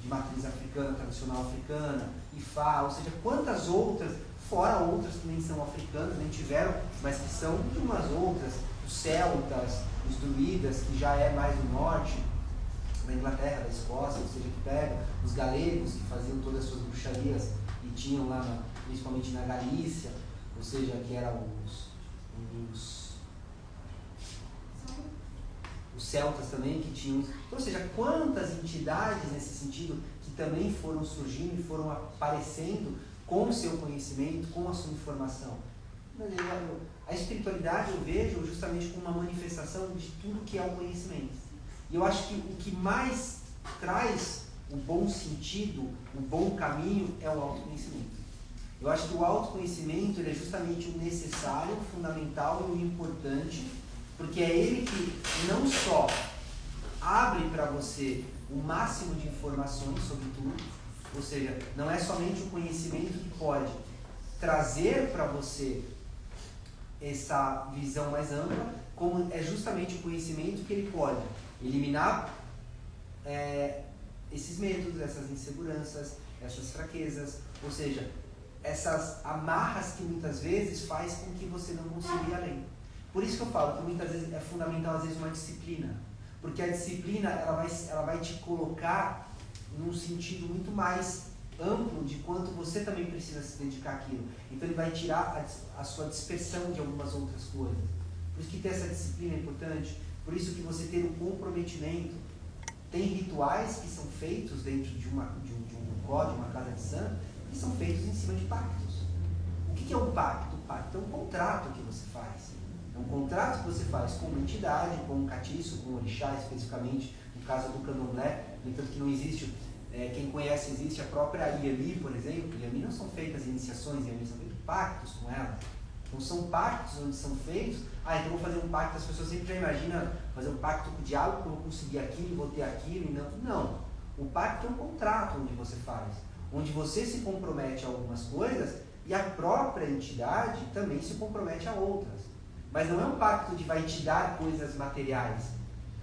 matriz africana, tradicional africana, Ifá, ou seja, quantas outras, fora outras que nem são africanas, nem tiveram, mas que são de umas outras, os celtas, os druidas, que já é mais do norte, da Inglaterra, da Escócia, ou seja, que pega os galegos, que faziam todas as suas bruxarias e tinham lá, principalmente na Galícia, ou seja, que eram os celtas também, que tinham... Então, ou seja, quantas entidades nesse sentido que também foram surgindo e foram aparecendo com o seu conhecimento, com a sua informação. A espiritualidade eu vejo justamente como uma manifestação de tudo que é o conhecimento. E eu acho que o que mais traz o bom sentido, o bom caminho, é o autoconhecimento. Eu acho que o autoconhecimento ele é justamente o necessário, o fundamental e o importante, porque é ele que não só abre para você o máximo de informações sobre tudo, ou seja, não é somente o conhecimento que pode trazer para você essa visão mais ampla, como é justamente o conhecimento que ele pode eliminar esses medos, essas inseguranças, essas fraquezas, ou seja, essas amarras que muitas vezes faz com que você não consiga ir além. Por isso que eu falo que muitas vezes é fundamental às vezes uma disciplina, porque a disciplina ela vai te colocar num sentido muito mais amplo de quanto você também precisa se dedicar àquilo. Então ele vai tirar a sua dispersão de algumas outras coisas. Por isso que ter essa disciplina é importante, por isso que você ter um comprometimento. Tem rituais que são feitos dentro de um código, uma casa de santo, que são feitos em cima de pactos. O que é um pacto? O pacto é um contrato que você faz. É um contrato que você faz com uma entidade, com um catiço, com um orixá especificamente, no caso do candomblé, no entanto que não existe, quem conhece existe a própria Iami, por exemplo. Iami não são feitas iniciações, Iami são feitos pactos com ela. Não são pactos onde são feitos, então vou fazer um pacto, as pessoas sempre já imaginam fazer um pacto com o diabo, porque eu vou conseguir aquilo, vou ter aquilo, e não. O pacto é um contrato onde você faz, onde você se compromete a algumas coisas e a própria entidade também se compromete a outras. Mas não é um pacto de vai te dar coisas materiais,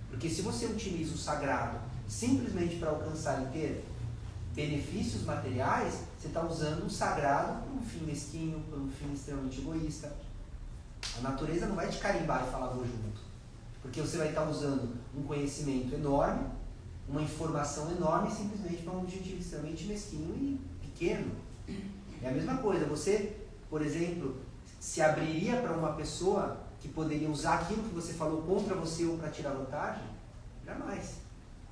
porque se você utiliza o sagrado simplesmente para alcançar e ter benefícios materiais, você está usando o sagrado por um fim mesquinho, por um fim extremamente egoísta. A natureza não vai te carimbar e falar vou junto, porque você vai estar usando um conhecimento enorme, uma informação enorme, simplesmente para um objetivo extremamente mesquinho e pequeno. É a mesma coisa, você, por exemplo, se abriria para uma pessoa que poderia usar aquilo que você falou contra você ou para tirar vantagem? Jamais.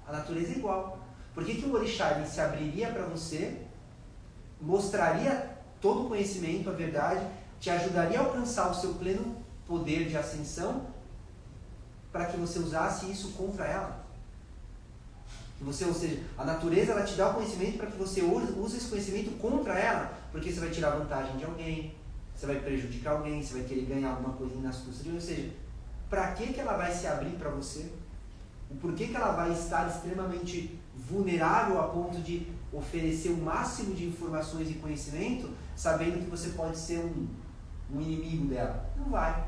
A natureza é igual. Por que o orixá ele se abriria para você, mostraria todo o conhecimento, a verdade, te ajudaria a alcançar o seu pleno poder de ascensão para que você usasse isso contra ela? Ou seja, a natureza ela te dá o conhecimento para que você use esse conhecimento contra ela, porque você vai tirar vantagem de alguém, você vai prejudicar alguém, você vai querer ganhar alguma coisinha nas custas de alguém. Ou seja, para que ela vai se abrir para você? O porquê que ela vai estar extremamente vulnerável a ponto de oferecer o máximo de informações e conhecimento, sabendo que você pode ser um inimigo dela? Não vai.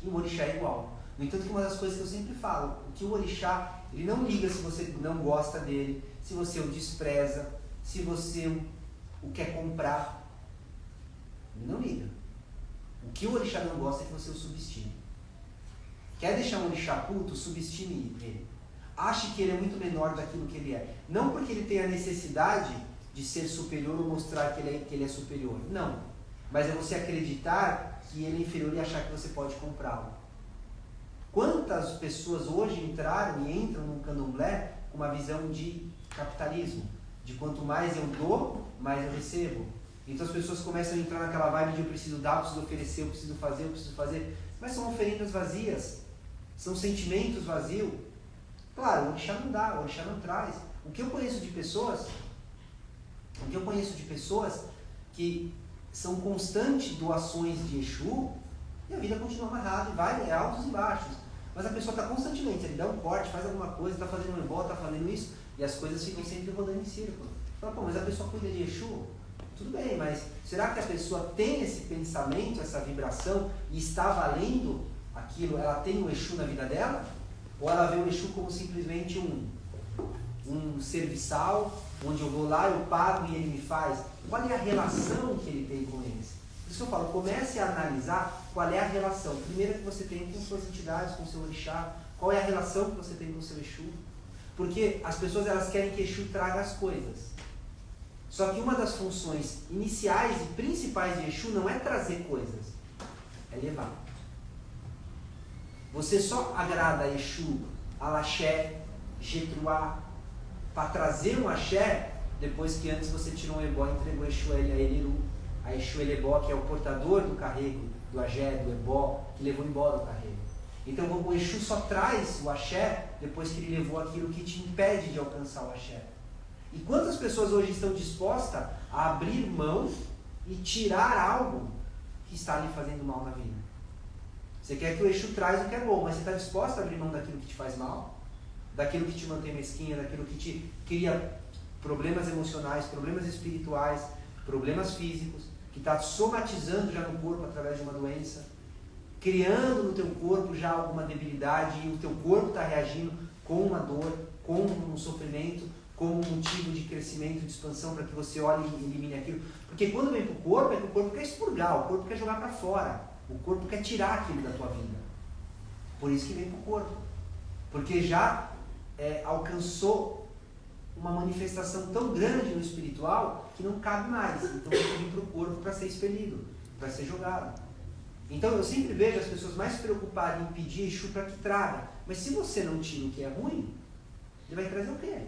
E o orixá é igual. No entanto, que uma das coisas que eu sempre falo, que o orixá, ele não liga se você não gosta dele, se você o despreza, se você o quer comprar. Ele não liga. O que o orixá não gosta é que você o subestime. Quer deixar um orixá puto? Subestime ele. Ache que ele é muito menor daquilo que ele é. Não porque ele tem a necessidade de ser superior ou mostrar que ele é superior. Não. mas é você acreditar que ele é inferior e achar que você pode comprá-lo. Quantas pessoas hoje entraram e entram no candomblé com uma visão de capitalismo, de quanto mais eu dou, mais eu recebo. Então as pessoas começam a entrar naquela vibe de eu preciso dar, eu preciso oferecer, eu preciso fazer, mas são oferendas vazias, são sentimentos vazios. Claro, o orixá não dá, o orixá não traz. O que eu conheço de pessoas que são constantes doações de Exu, e a vida continua amarrada, e vai, é altos e baixos. Mas a pessoa está constantemente, ele dá um corte, faz alguma coisa, está fazendo um ebó, está fazendo isso, e as coisas ficam sempre rodando em círculo. Fala, pô, mas a pessoa cuida de Exu? Tudo bem, mas será que a pessoa tem esse pensamento, essa vibração, e está valendo aquilo? Ela tem o Exu na vida dela? Ou ela vê o Exu como simplesmente um serviçal, onde eu vou lá, eu pago e ele me faz? Qual é a relação que ele tem com eles? Por isso que eu falo, comece a analisar qual é a relação. Primeiro que você tem com suas entidades, com o seu orixá. Qual é a relação que você tem com o seu Exu? Porque as pessoas elas querem que Exu traga as coisas. Só que uma das funções iniciais e principais de Exu não é trazer coisas, é levar. Você só agrada a Exu, Alaxé, Getruá, para trazer um axé, depois que antes você tirou um ebó e entregou Exu a Eliru, a Exu Elebó, que é o portador do carrego, do agé, do ebó, que levou embora o carrego. Então o Exu só traz o axé depois que ele levou aquilo que te impede de alcançar o axé. E quantas pessoas hoje estão dispostas a abrir mão e tirar algo que está lhe fazendo mal na vida? Você quer que o Exu traz o que é bom, mas você está disposta a abrir mão daquilo que te faz mal? Daquilo que te mantém mesquinha, daquilo que te cria problemas emocionais, problemas espirituais, problemas físicos, que está somatizando já no corpo através de uma doença, criando no teu corpo já alguma debilidade e o teu corpo está reagindo com uma dor, com um sofrimento, como um motivo de crescimento, de expansão, para que você olhe e elimine aquilo. Porque quando vem para o corpo, é que o corpo quer expurgar, o corpo quer jogar para fora, o corpo quer tirar aquilo da tua vida. Por isso que vem para o corpo. Porque já alcançou uma manifestação tão grande no espiritual que não cabe mais. Então tem que vir para o corpo para ser expelido, para ser jogado. Então eu sempre vejo as pessoas mais preocupadas em pedir Exu para que traga. Mas se você não tira o que é ruim, ele vai trazer o quê?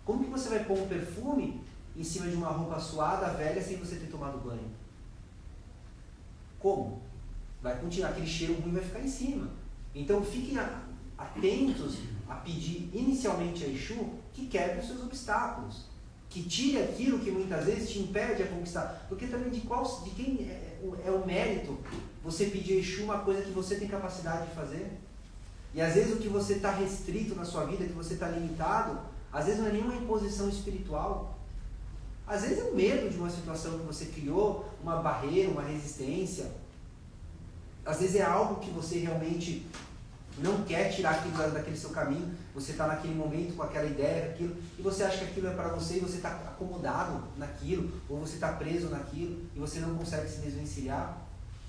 Como que você vai pôr um perfume em cima de uma roupa suada, velha, sem você ter tomado banho? Como? Vai continuar, aquele cheiro ruim vai ficar em cima. Então fiquem atentos a pedir inicialmente a Exu que quebre os seus obstáculos, que tire aquilo que muitas vezes te impede a conquistar. Porque também de quem é o mérito você pedir a Exu uma coisa que você tem capacidade de fazer? E às vezes o que você está restrito na sua vida, que você está limitado, às vezes não é nenhuma imposição espiritual. Às vezes é um medo de uma situação que você criou, uma barreira, uma resistência. Às vezes é algo que você realmente não quer tirar aquilo daquele seu caminho, você está naquele momento com aquela ideia, aquilo, e você acha que aquilo é para você e você está acomodado naquilo, ou você está preso naquilo e você não consegue se desvencilhar.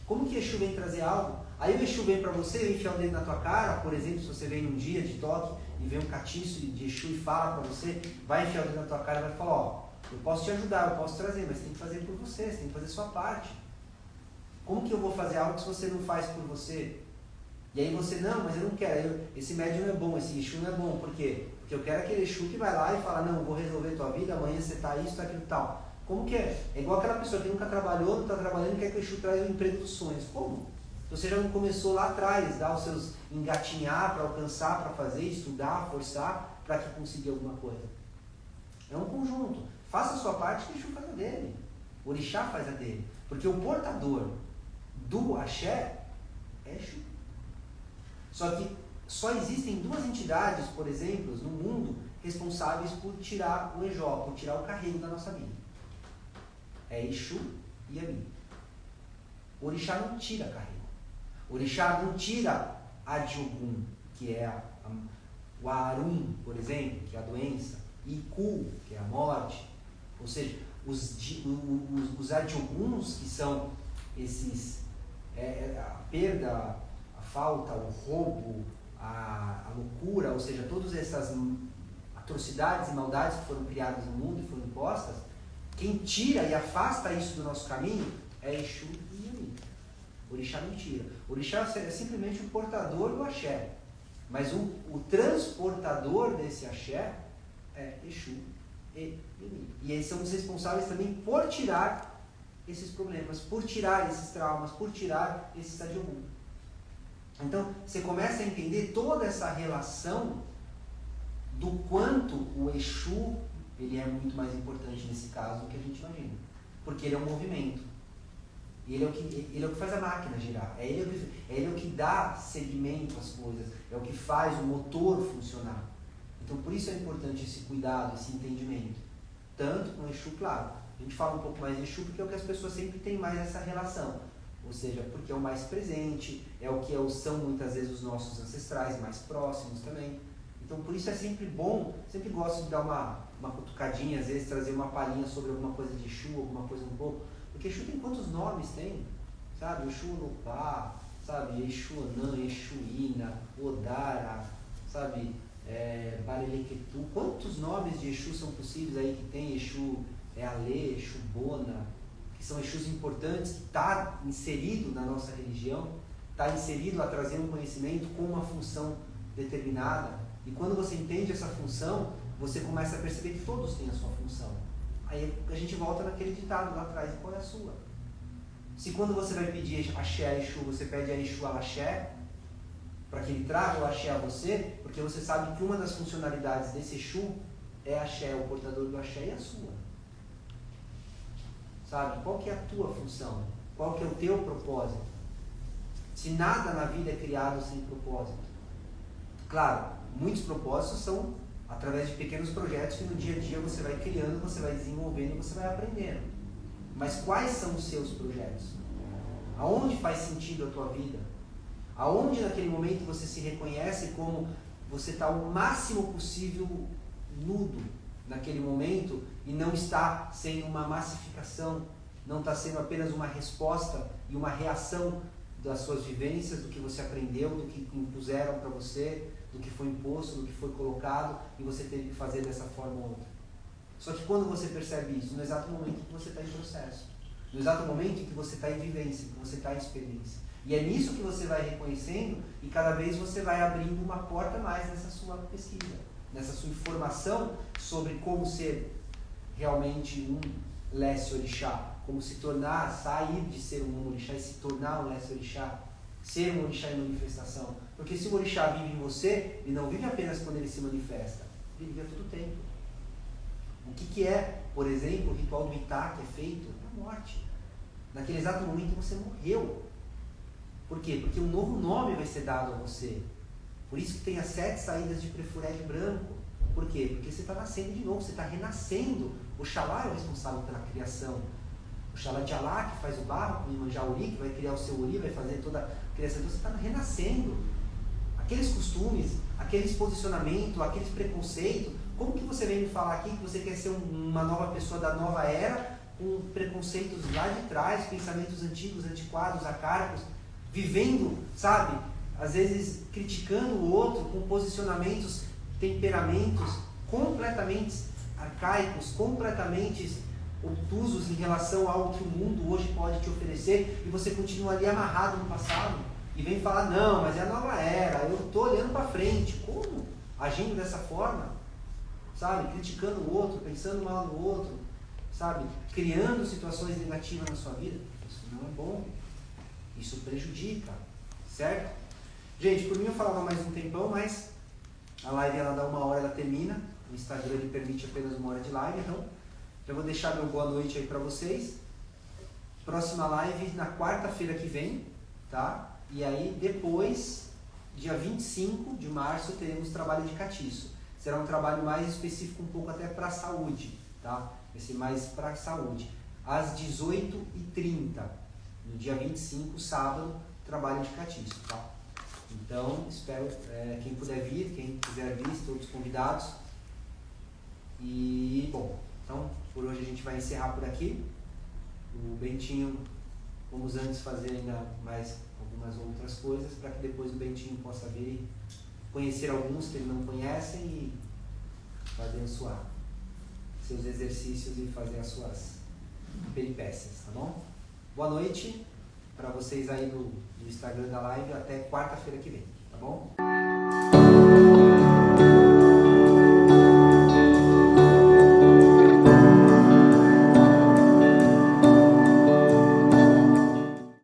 Como que Exu vem trazer algo? Aí o Exu vem para você, enfiar o dedo na tua cara, por exemplo, se você vem num dia de toque e vem um catiço de Exu e fala para você, vai enfiar o dedo na tua cara e vai falar, ó, eu posso te ajudar, eu posso trazer, mas tem que fazer por você, você tem que fazer a sua parte. Como que eu vou fazer algo se você não faz por você? E aí você, não, mas eu não quero, esse médium não é bom, esse Exu não é bom, por quê? Porque eu quero aquele Exu que vai lá e fala, não, eu vou resolver tua vida, amanhã você tá isso, tá aquilo tal. Como que é? É igual aquela pessoa que nunca trabalhou, não está trabalhando e quer que o Exu traz o emprego dos sonhos. Como? Você já não começou lá atrás, dar os seus engatinhar para alcançar, para fazer, estudar, forçar, para que consiga alguma coisa. É um conjunto. Faça a sua parte que o Exu faz a dele. O orixá faz a dele. Porque o portador do axé é Exu. Só que só existem duas entidades, por exemplo, no mundo, responsáveis por tirar o ejó, por tirar o carrego da nossa vida. É Exu e Ami. O orixá não tira carrego. O orixá não tira a Diogun, que é o Arum, por exemplo, que é a doença, Iku, que é a morte. Ou seja, os Adioguns, que são esses, a perda, a falta, o roubo, a loucura, ou seja, todas essas atrocidades e maldades que foram criadas no mundo e foram impostas, quem tira e afasta isso do nosso caminho é Exu e Yumi. Orixá não tira. Orixá é simplesmente o portador do axé. Mas o transportador desse axé é Exu e Yumi. E eles são os responsáveis também por tirar esses problemas, por tirar esses traumas, por tirar esse Sadyogum. Então, você começa a entender toda essa relação do quanto o Exu ele é muito mais importante nesse caso do que a gente imagina. Porque ele é um movimento. Ele é o que faz a máquina girar. Ele é o que dá segmento às coisas. É o que faz o motor funcionar. Então, por isso é importante esse cuidado, esse entendimento. Tanto com o Exu, claro. A gente fala um pouco mais de Exu porque é o que as pessoas sempre têm mais essa relação. Ou seja, porque é o mais presente, é o que são muitas vezes os nossos ancestrais mais próximos também. Então, por isso é sempre bom, sempre gosto de dar uma cutucadinha, às vezes trazer uma palhinha sobre alguma coisa de Exu, alguma coisa um pouco. Porque Exu tem quantos nomes tem? Sabe? Exu Onopá, sabe? Exu Anã, Exu Ina, Odara, sabe? Bareleketu. Quantos nomes de Exu são possíveis aí que tem? Exu Alê, Exu Bona, que são Exus importantes, que está inserido na nossa religião, está inserido a trazer um conhecimento com uma função determinada. E quando você entende essa função, você começa a perceber que todos têm a sua função. Aí a gente volta naquele ditado lá atrás, qual é a sua? Se quando você vai pedir axé a Exu, você pede a Exu a axé, para que ele traga o axé a você, porque você sabe que uma das funcionalidades desse Exu é axé, o portador do axé, e a sua. Sabe? Qual que é a tua função? Qual que é o teu propósito? Se nada na vida é criado sem propósito. Claro, muitos propósitos são através de pequenos projetos que no dia a dia você vai criando, você vai desenvolvendo, você vai aprendendo. Mas quais são os seus projetos? Aonde faz sentido a tua vida? Aonde naquele momento você se reconhece como você está o máximo possível nudo naquele momento e não está sendo uma massificação, não está sendo apenas uma resposta e uma reação das suas vivências, do que você aprendeu, do que impuseram para você, do que foi imposto, do que foi colocado e você teve que fazer dessa forma ou outra. Só que quando você percebe isso, no exato momento que você está em processo, no exato momento em que você está em vivência, que você está em experiência. E é nisso que você vai reconhecendo e cada vez você vai abrindo uma porta mais nessa sua pesquisa, nessa sua informação sobre como ser realmente um Lesse Orixá, como se tornar, sair de ser um Orixá e se tornar um Lesse Orixá, ser um Orixá em manifestação. Porque se o Orixá vive em você, ele não vive apenas quando ele se manifesta, ele vive a todo tempo. O que é, por exemplo, o ritual do Itá que é feito? É a morte. Naquele exato momento você morreu. Por quê? Porque um novo nome vai ser dado a você. Por isso que tem as 7 saídas de Prefurede branco. Por quê? Porque você está nascendo de novo, você está renascendo. Oxalá é o responsável pela criação. Oxalá de Alá, que faz o barro, o Iemanjá Ori, que vai criar o seu Ori, vai fazer toda a criação. Então você está renascendo. Aqueles costumes, aqueles posicionamentos, aqueles preconceitos. Como que você vem me falar aqui que você quer ser uma nova pessoa da nova era, com preconceitos lá de trás, pensamentos antigos, antiquados, arcaicos, vivendo, sabe? Às vezes criticando o outro com posicionamentos, temperamentos completamente arcaicos, completamente obtusos em relação ao que o mundo hoje pode te oferecer, e você continua ali amarrado no passado e vem falar, não, mas é a nova era, eu estou olhando para frente. Como? Agindo dessa forma, sabe? Criticando o outro, pensando mal no outro, sabe? Criando situações negativas na sua vida. Isso não é bom, isso prejudica, certo? Gente, por mim eu falava mais um tempão, mas a live ela dá 1 hora, ela termina. O Instagram ele permite apenas 1 hora de live, então já vou deixar meu boa noite aí para vocês. Próxima live na quarta-feira que vem, tá? E aí depois, dia 25 de março, teremos trabalho de catiço. Será um trabalho mais específico, um pouco até para a saúde, tá? Vai ser mais para a saúde. Às 18h30, no dia 25, sábado, trabalho de catiço, tá? Então, espero quem puder vir, quem quiser vir, todos convidados. E, bom, então, por hoje a gente vai encerrar por aqui. O Bentinho, vamos antes fazer ainda mais algumas outras coisas, para que depois o Bentinho possa vir e conhecer alguns que ele não conhecem e fazer seus exercícios e fazer as suas peripécias, tá bom? Boa noite para vocês aí do Instagram da live, até quarta-feira que vem, tá bom?